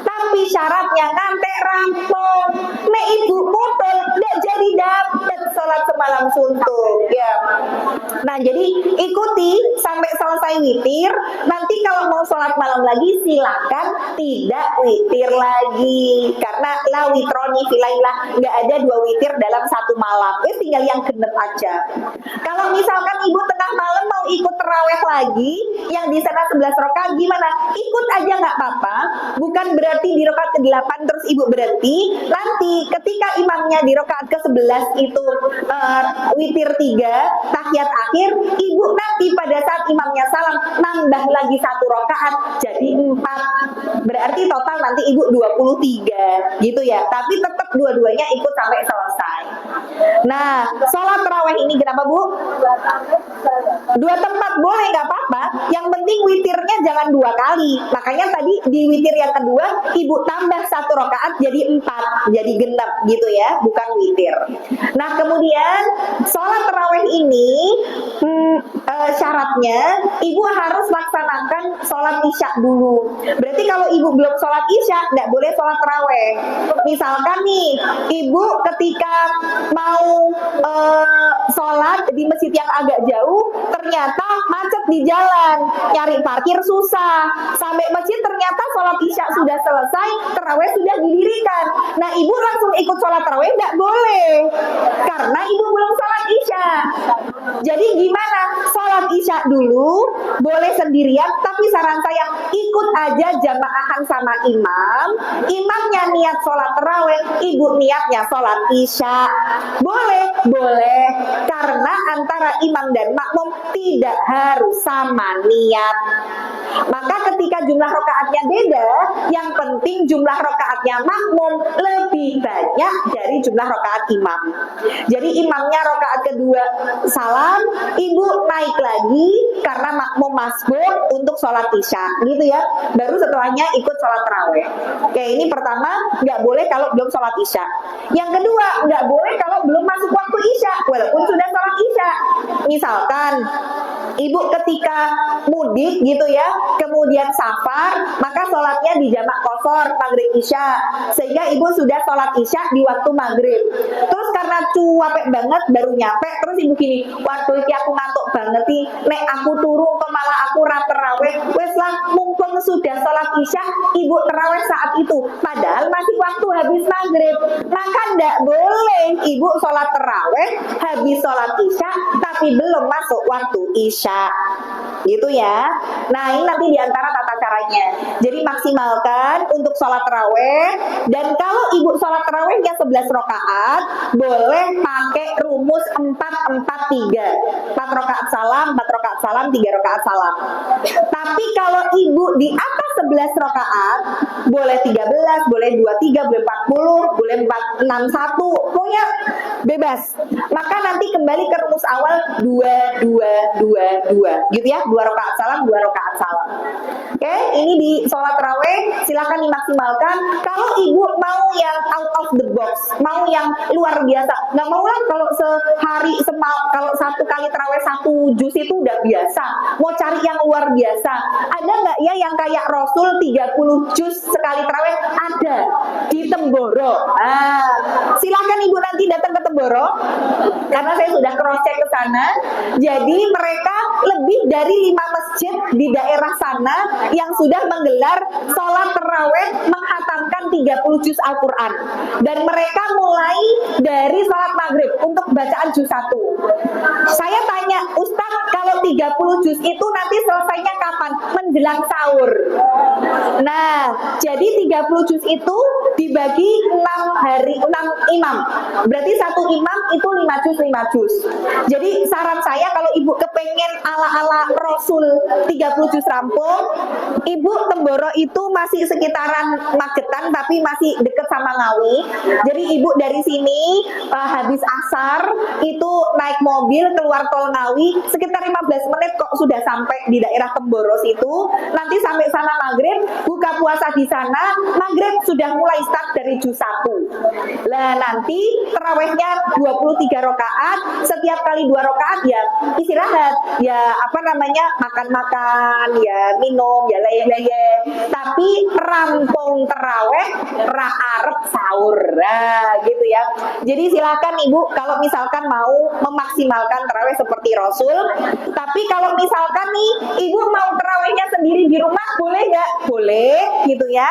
Tapi syaratnya ngantek rampung. Nek ibu mutul, nggak jadi dapet sholat semalam suntuk ya. Nah jadi ikuti sampai selesai witir. Nanti kalau mau sholat malam lagi silakan tidak witir lagi, karena la witroni filailah, nggak ada 2 witir dalam 1 malam. Tinggal yang genep aja. Kalau misalkan ibu tengah malam mau ikut terawih lagi yang di sana 11 rakaat, gimana? Ikut aja nggak apa-apa. Bukan berarti di rakaat ke-8 terus ibu berhenti. Nanti ketika imamnya di rakaat ke-11 itu witir 3 tahiyat akhir, ibu nanti pada saat imamnya salam nambah lagi 1 rakaat jadi 4. Berarti total nanti ibu 23 gitu ya. Tapi tetap dua-duanya ikut sampai selesai. Nah, sholat tarawih ini kenapa Bu? 2 tempat boleh, nggak apa-apa. Yang penting witirnya jangan 2 kali. Makanya tadi di witir yang kedua ibu tambah 1 rakaat jadi 4, jadi genap gitu ya, bukan witir. Nah kemudian sholat tarawih ini syaratnya ibu harus laksanakan sholat isya dulu. Berarti kalau ibu belum sholat isya nggak boleh sholat tarawih. Misalkan nih ibu ketika mau sholat di masjid yang agak jauh, ternyata macet di jalan, nyari parkir susah, sampai masjid ternyata sholat isya sudah selesai, tarawih sudah didirikan. Nah ibu langsung ikut sholat tarawih nggak boleh, karena ibu belum sholat isya. Jadi gimana? Sholat isya dulu, boleh sendirian, tapi saran saya ikut aja jamaahan sama imam. Imamnya niat sholat tarawih, ibu niatnya sholat isya. Boleh, boleh, karena antara imam dan makmum tidak harus sama niat. Maka ketika jumlah rakaatnya beda, yang penting jumlah rakaatnya makmum lebih banyak dari jumlah rakaat imam. Jadi imamnya rakaat kedua salam, ibu naik lagi karena makmum masbuk untuk sholat isya gitu ya. Baru setelahnya ikut sholat tarawih. Oke, ini pertama, nggak boleh kalau belum sholat isya. Yang kedua, nggak boleh kalau belum masuk waktu isya walaupun sudah sholat isya. Misalkan ibu ketika mudik gitu ya, kemudian safar, maka sholatnya di jamak qashar maghrib isya, sehingga ibu sudah sholat isya di waktu maghrib. Terus karena capek banget baru nyampe, terus ibu gini, waduh iki aku ngantuk banget nih, nek aku turu kok malah aku ra terawih. Wes lah, mumpung sudah sholat isya, ibu terawih saat itu, padahal masih waktu habis maghrib. Maka ndak boleh ibu sholat terawih habis sholat isya tapi belum masuk waktu isya gitu ya. Nah ini nanti diantara tata caranya. Jadi maksimalkan untuk sholat tarawih. Dan kalau ibu sholat tarawihnya 11 rakaat, boleh pakai rumus 4-4-3. 4 rakaat salam, 4 rakaat salam, 3 rakaat salam. Tapi kalau ibu di atas 11 rakaat, boleh 13, boleh 23, boleh 40, boleh 461, pokoknya bebas. Maka nanti kembali ke rumus awal 2-2-2-2 gitu ya. 2 rakaat salam, 2 rakaat salam. Oke, ini di sholat tarawih silakan dimaksimalkan. Kalau ibu mau yang out of the box, mau yang luar biasa, nggak mau lah kalau sehari kalau 1 kali tarawih 1 juz itu udah biasa. Mau cari yang luar biasa, ada nggak ya yang kayak Rasul 30 juz sekali tarawih? Ada di Temboro. Silahkan ibu nanti datang ke Temboro, karena saya sudah cross check ke sana. Jadi mereka lebih dari 5 masjid di daerah sana yang sudah menggelar sholat terawih menghatamkan 30 juz Al-Quran. Dan mereka mulai dari sholat maghrib untuk bacaan juz 1. Saya tanya, Ustadz, kalau 30 juz itu nanti selesainya kapan? Menjelang sahur. Nah, jadi 30 juz itu dibagi 6 imam. Berarti satu imam itu 5 juz 5 juz. Jadi saran saya kalau ibu kepengen ala-ala Rasul 30 juz rampung, ibu Temboro itu masih sekitaran Magetan tapi masih deket sama Ngawi. Jadi ibu dari sini habis asar itu naik mobil keluar tol Ngawi sekitar 15 menit kok sudah sampai di daerah Temboro situ. Nanti sampai sana maghrib, buka puasa di sana, maghrib sudah mulai start dari juz 1. Lah nanti terawihnya 23 rakaat, setiap kali 2 rakaat ya istirahat, ya apa namanya, makan-makan, ya minum, ya leyeh-leyeh. Tapi rampung terawih ra arep sahur. Nah, gitu ya. Jadi silakan ibu kalau misalkan mau memaksimalkan terawih seperti Rasul. Tapi kalau misalkan nih ibu mau terawihnya sendiri di rumah, boleh nggak? Boleh, gitu ya.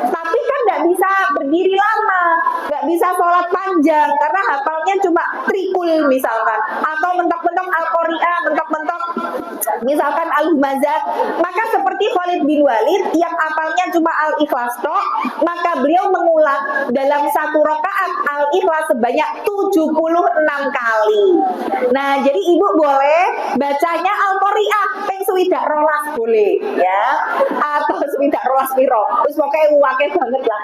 Tapi kan nggak bisa berdiri lama, nggak bisa sholat panjang karena hafalnya cuma trikul misalkan, atau mentok-mentok Al-Qari'ah, mentok-mentok misalkan Al-Humazah. Maka seperti Khalid bin Walid yang hafalnya cuma Al-Ikhlas tok, maka beliau mengulang dalam satu rakaat Al-Ikhlas sebanyak 76 kali. Nah, jadi ibu boleh bacanya Al-Qari'ah ping swidak rolas boleh ya, atau swidak rolas piro, terus pokoknya wakil banget lah.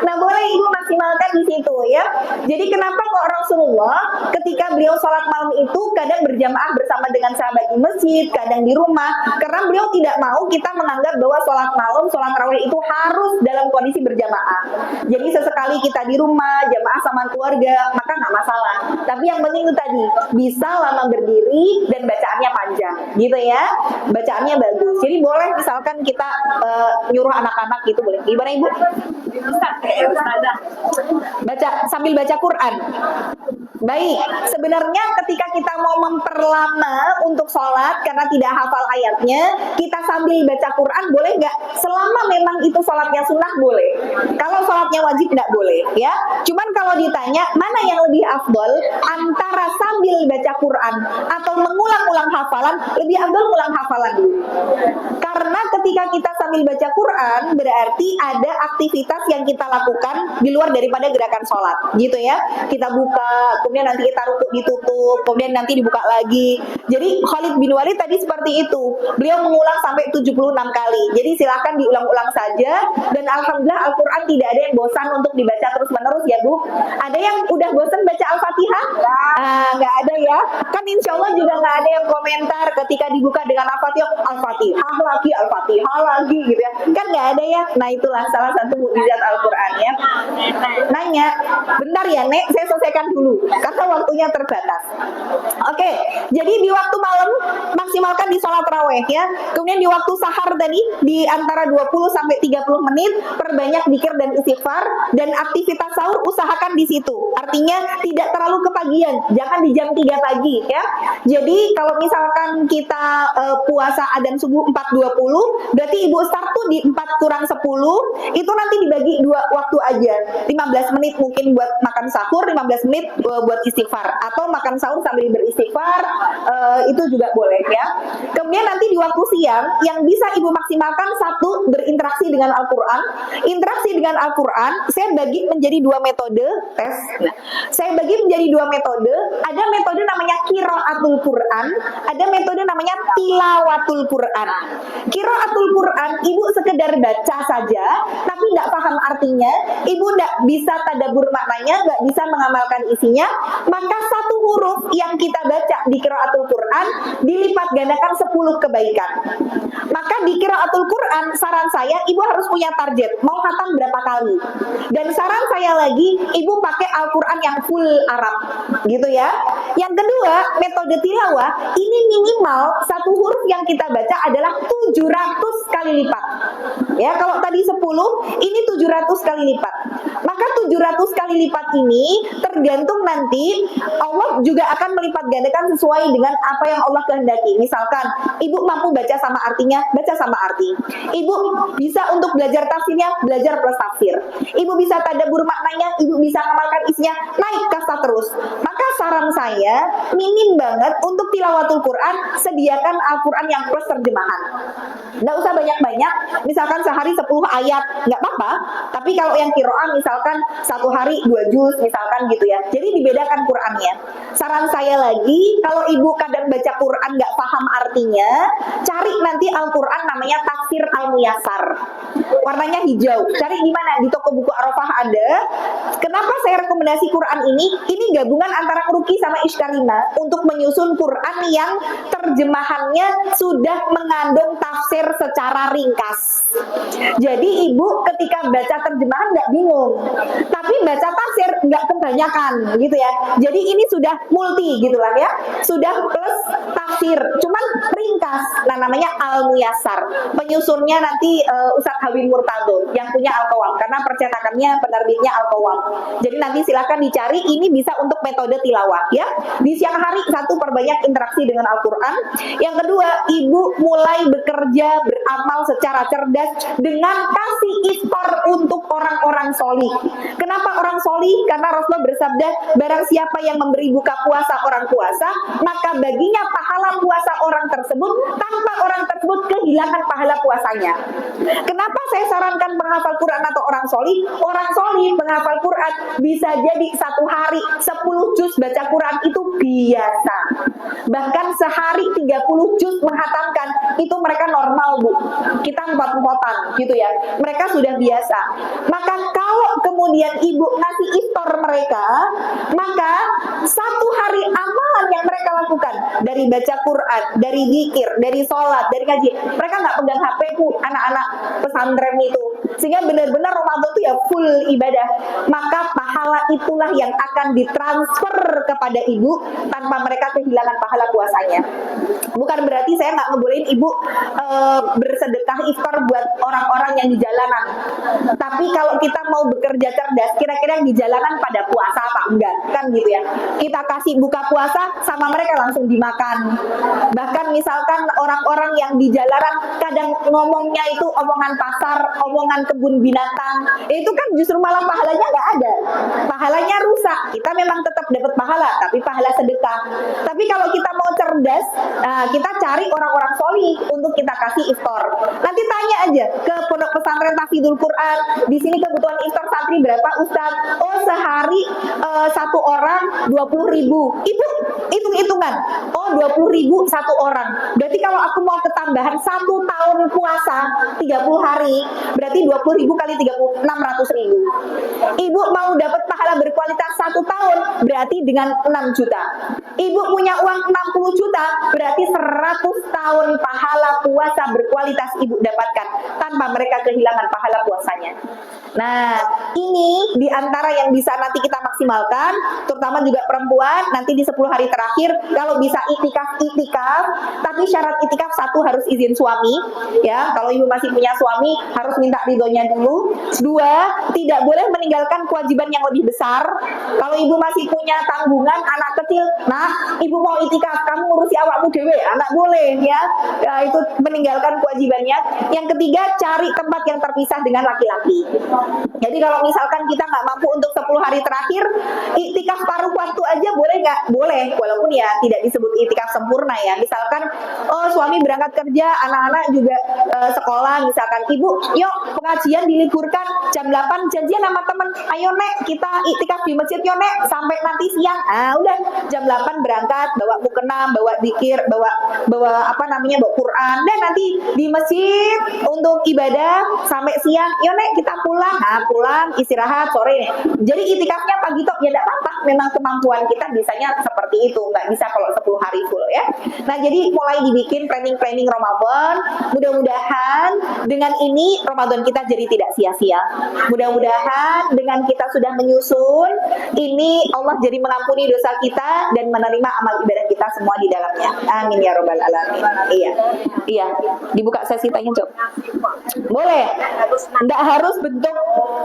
Nah, boleh ibu maksimalkan di situ ya. Jadi kenapa kok Rasulullah ketika beliau sholat malam itu kadang berjamaah bersama dengan sahabat di masjid, kadang di rumah, karena beliau tidak mau kita menganggap bahwa sholat malam, sholat tarawih itu harus dalam kondisi berjamaah. Jadi sesekali kita di rumah jamaah sama keluarga maka nggak masalah. Tapi yang penting itu tadi bisa lama berdiri dan bacaannya panjang, gitu ya. Bacaannya bagus. Jadi boleh misalkan kita nyuruh anak-anak gitu boleh. Gimana ibu? Baca sambil baca Quran. Baik, sebenarnya ketika kita mau memperlama untuk sholat karena tidak hafal ayatnya, kita sambil baca Quran boleh nggak? Selama memang itu sholatnya sunnah boleh. Kalau sholatnya wajib nggak boleh, ya. Cuman kalau ditanya mana yang lebih afdol antara sambil baca Quran atau mengulang-ulang hafalan, lebih afdol ulang hafalan dulu. Karena ketika kita sambil baca Quran berarti ada aktivitas yang kita lakukan di luar daripada gerakan sholat, gitu ya. Kita buka, kemudian nanti kita rukuk ditutup, kemudian nanti dibuka lagi. Jadi Khalid bin Walid tadi seperti itu. Beliau mengulang sampai 76 kali. Jadi silakan diulang-ulang saja. Dan alhamdulillah Al-Quran tidak ada yang bosan untuk dibaca terus-menerus ya Bu. Ada yang udah bosan baca Al-Fatihah? Nggak ada ya. Kan insya Allah juga nggak ada yang komentar ketika dibuka dengan Al-Fatihah, Al-Fatihah lagi, Al-Fatihah lagi gitu ya. Kan nggak ada ya. Nah itulah salah satu mukjizat Al-Quran ya. Nanya, bentar ya Nek, saya selesaikan dulu karena waktunya terbatas. Oke, jadi di waktu malam maksimalkan di sholat tarawih ya. Kemudian di waktu sahar tadi di antara 20 sampai 30 menit perbanyak zikir dan istighfar, dan aktivitas sahur usahakan di situ. Artinya tidak terlalu kepagian, jangan di jam 3 pagi ya. Jadi kalau misalkan kita puasa adzan subuh 4.20, berarti ibu start tuh di 4 kurang 10, itu nanti dibagi 2 waktu aja. 15 menit mungkin buat makan sahur, 15 menit buat istighfar, atau makan sahur sambil beristighfar, itu juga boleh ya. Kemudian nanti di waktu siang yang bisa ibu maksimalkan, satu, berinteraksi dengan Al-Quran. Interaksi dengan Al-Quran saya bagi menjadi 2 metode tes. Nah, saya bagi menjadi 2 metode. Ada metode namanya qiraatul Quran, ada metode namanya tilawatul Quran. Qiraatul Quran ibu sekedar baca saja tapi nggak paham artinya, ibu nggak bisa tadabbur maknanya, nggak bisa mengamalkan isinya, maka satu huruf yang kita baca di qiraatul Quran dilipat gandakan 10 kebaikan. Maka di qiraatul Quran saran saya ibu harus punya target mau khatam berapa kali. Dan saran saya lagi ibu pakai Al-Quran yang full Arab, gitu ya. Yang kedua, metode tilawah ini minimal satu huruf yang kita baca adalah 700 kali lipat. Ya, kalau tadi 10, ini 700 kali lipat. Maka Maka 700 kali lipat ini tergantung nanti Allah juga akan melipat gandakan sesuai dengan apa yang Allah kehendaki. Misalkan ibu mampu baca sama artinya, baca sama arti. Ibu bisa untuk belajar tafsirnya, belajar plus tafsir. Ibu bisa tadabbur maknanya, ibu bisa ngamalkan isinya, naik kasta terus. Maka saran saya minim banget untuk tilawatul Quran, sediakan Al-Quran yang plus terjemahan. Nggak usah banyak-banyak, misalkan sehari 10 ayat, nggak apa-apa. Tapi kalau yang qiraah misalkan satu hari 2 juz, misalkan gitu ya. Jadi dibedakan Qurannya. Saran saya lagi, kalau ibu kadang baca Quran nggak paham artinya, cari nanti Al-Quran namanya Tafsir Al-Muyassar. Warnanya hijau. Cari di mana? Di toko buku Arafah ada. Kenapa saya rekomendasi Quran ini? Ini gabungan antara Ruki sama Ishkarima untuk menyusun Quran yang terjemahannya sudah mengandung tafsir secara ringkas. Jadi ibu ketika baca terjemahan nggak bingung, tapi baca tafsir nggak kebanyakan gitu ya. Jadi ini sudah multi gitu lah ya, sudah plus tafsir, cuman ringkas. Nah namanya Al-Muyassar. Penyusunnya nanti Ustadz Hawin Murtado yang punya Al-Qawam, karena percetakannya penerbitnya Al-Qawam. Jadi nanti silakan dicari, ini bisa untuk metode tilawah ya. Di siang hari satu, perbanyak interaksi dengan Al-Quran. Yang kedua, ibu mulai bekerja beramal secara cerdas dengan kasih iftar untuk orang-orang solih. Kenapa orang solih? Karena Rasulullah bersabda, barang siapa yang memberi buka puasa orang puasa, maka baginya pahala puasa orang tersebut tanpa orang tersebut kehilangan pahala puasanya. Kenapa saya sarankan penghafal Quran atau orang solih? Orang solih penghafal Quran bisa jadi satu hari 10 juz baca Quran itu biasa. Bahkan sehari 30 juz menghatamkan itu mereka normal bu. Kita empot-empotan gitu ya. Mereka sudah biasa. Maka kalau kemudian ibu ngasih iftar mereka, maka satu hari amalan yang mereka lakukan dari baca Quran, dari zikir, dari sholat, dari ngaji, mereka nggak pegang HP bu, anak-anak pesantren itu, sehingga benar-benar Ramadan itu ya full ibadah. Maka pahala itulah yang akan ditransfer kepada ibu tanpa mereka kehilangan pahala puasanya. Bukan berarti saya nggak ngebolehin ibu bersedekah iftar buat orang-orang yang di jalanan. Tapi kalau kita mau bekerja cerdas, kira-kira yang di jalanan pada puasa apa enggak? Kan gitu ya. Kita kasih buka puasa sama mereka langsung dimakan. Bahkan misalkan orang-orang yang di jalanan kadang ngomongnya itu omongan pasar, omongan kebun binatang, itu kan justru malah pahalanya nggak ada. Pahalanya rusak. Kita memang tetap dapat pahala, tapi pahala sedekah. Tapi kalau kita mau cerdas, kita cari orang-orang solih untuk kita kasih iftar. Nanti tanya aja ke pondok pesantren Tahfidzul Quran, di sini kebutuhan iftar santri berapa Ustaz? Oh sehari satu orang 20.000. Ibu hitung-hitungan. Oh 20.000 satu orang. Berarti kalau aku mau ketambahan 1 tahun puasa 30 hari, berarti 20.000 kali 30, 600.000. Ibu mau dapat pahala berkualitas 1 tahun, berarti dengan 6 juta. Ibu punya uang 60 juta, berarti 100 tahun pahala puasa berkualitas ibu dapatkan tanpa mereka kehilangan pahala puasanya. Nah, ini diantara yang bisa nanti kita maksimalkan, terutama juga perempuan, nanti di 10 hari terakhir, kalau bisa itikaf, tapi syarat itikaf satu harus izin suami, ya. Kalau ibu masih punya suami, harus minta ridhonya dulu. 2, tidak boleh meninggalkan kewajiban yang lebih besar. Kalau ibu masih punya tanggungan, anak kecil, nah, ibu mau itikaf, kamu ngurusi awakmu dewe, anak boleh, ya. Itu meninggalkan kewajibannya. Yang ketiga, cari tempat yang terpisah dengan laki-laki. Jadi kalau misalkan kita nggak mampu untuk 10 hari terakhir, iktikaf paruh waktu aja boleh nggak? Boleh, walaupun ya tidak disebut iktikaf sempurna ya. Misalkan, oh suami berangkat kerja, anak-anak juga sekolah, misalkan ibu, yuk pengajian diliburkan jam 8, janjian sama temen, ayo nek kita iktikaf di masjid yuk nek, sampai nanti siang. Udah jam 8 berangkat, bawa mukena, bawa zikir, bawa apa namanya, bawa Quran, dan nanti di masjid untuk ibadah sampai siang, yuk nek kita pulang. Pulang istirahat sore. Jadi itikafnya pagi tok ya enggak apa-apa, memang kemampuan kita bisanya seperti seperti itu, nggak bisa kalau 10 hari full ya. Nah, jadi mulai dibikin planning-planning Ramadan. Mudah-mudahan dengan ini Ramadan kita jadi tidak sia-sia. Mudah-mudahan dengan kita sudah menyusun ini, Allah jadi mengampuni dosa kita dan menerima amal ibadah kita semua di dalamnya. Amin ya robbal alamin. Iya, iya. Dibuka sesi tanya jawab. Boleh. Nggak harus bentuk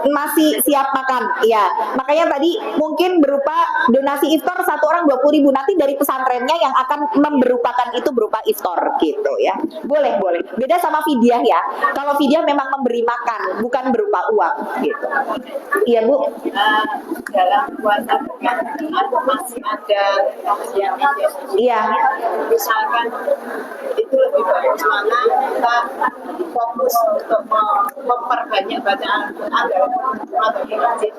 masih siap makan. Iya. Makanya tadi mungkin berupa donasi iftar satu orang 20.000, nanti dari pesantrennya yang akan memberupakan itu berupa iftar gitu ya. Boleh, boleh. Beda sama fidyah ya. Kalau fidyah memang memberi makan, bukan berupa uang gitu. Iya, Bu. Dalam puasa kan masih ada yang Iya. misalkan itu lebih bagus mana kita fokus untuk memperbanyak bacaan Al-Quran dalam atau di masjid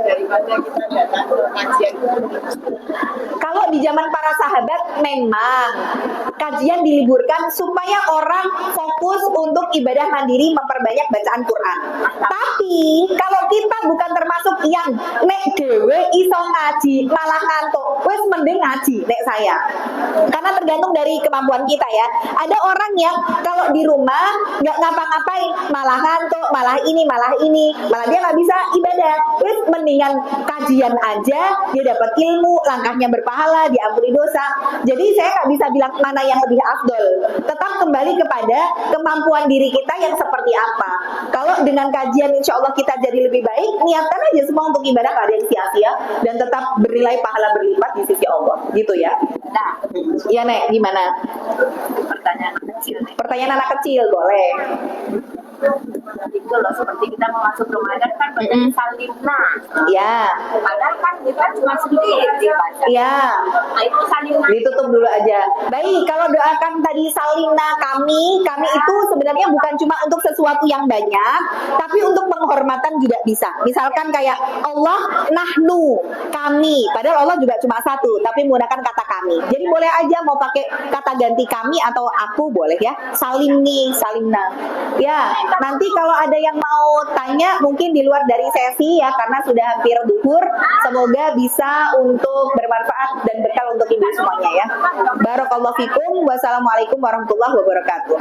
daripada kita datang ke kajian. Kalau di zaman para sahabat memang kajian diliburkan supaya orang fokus untuk ibadah mandiri memperbanyak bacaan Quran. Tapi kalau kita bukan termasuk yang nek dewe iso ngaji malah ngantuk, wes mending ngaji nek saya. Karena tergantung dari kemampuan kita ya. Ada orang yang kalau di rumah nggak ngapa-ngapain malah ngantuk, malah dia nggak bisa ibadah. Wes mendingan kajian aja, dia dapat ilmu, langkahnya berpahala, diampuni dosa. Jadi saya nggak bisa bilang mana yang lebih afdol. Tetap kembali kepada kemampuan diri kita yang seperti apa. Kalau dengan kajian insya Allah kita jadi lebih baik, niatkan aja semua untuk ibadah, nggak ada yang sia-sia dan tetap bernilai pahala berlipat di sisi Allah. Gitu ya. Nah, Ya Nek, gimana? pertanyaan kecil nih. Pertanyaan anak kecil boleh. Itu loh, seperti kita mau masuk Ramadan kan baca salimna. Ya, Padahal kan kita cuma sedikit dibaca. ya. Nah, itu salimna. Ditutup dulu aja. Baik, kalau doakan tadi salimna kami itu sebenarnya bukan cuma untuk sesuatu yang banyak, tapi untuk penghormatan juga bisa. Misalkan kayak Allah, nahnu, kami. Padahal Allah juga cuma satu, tapi menggunakan kata kami. Jadi boleh aja mau pakai kata ganti kami atau aku boleh ya. Salimni, salimna. Ya, nanti kalau ada yang mau tanya mungkin di luar dari sesi ya, karena sudah hampir duhur. Semoga bisa untuk bermanfaat dan bekal untuk ibu semuanya ya. Barakallahu fikum. Wassalamualaikum warahmatullahi wabarakatuh.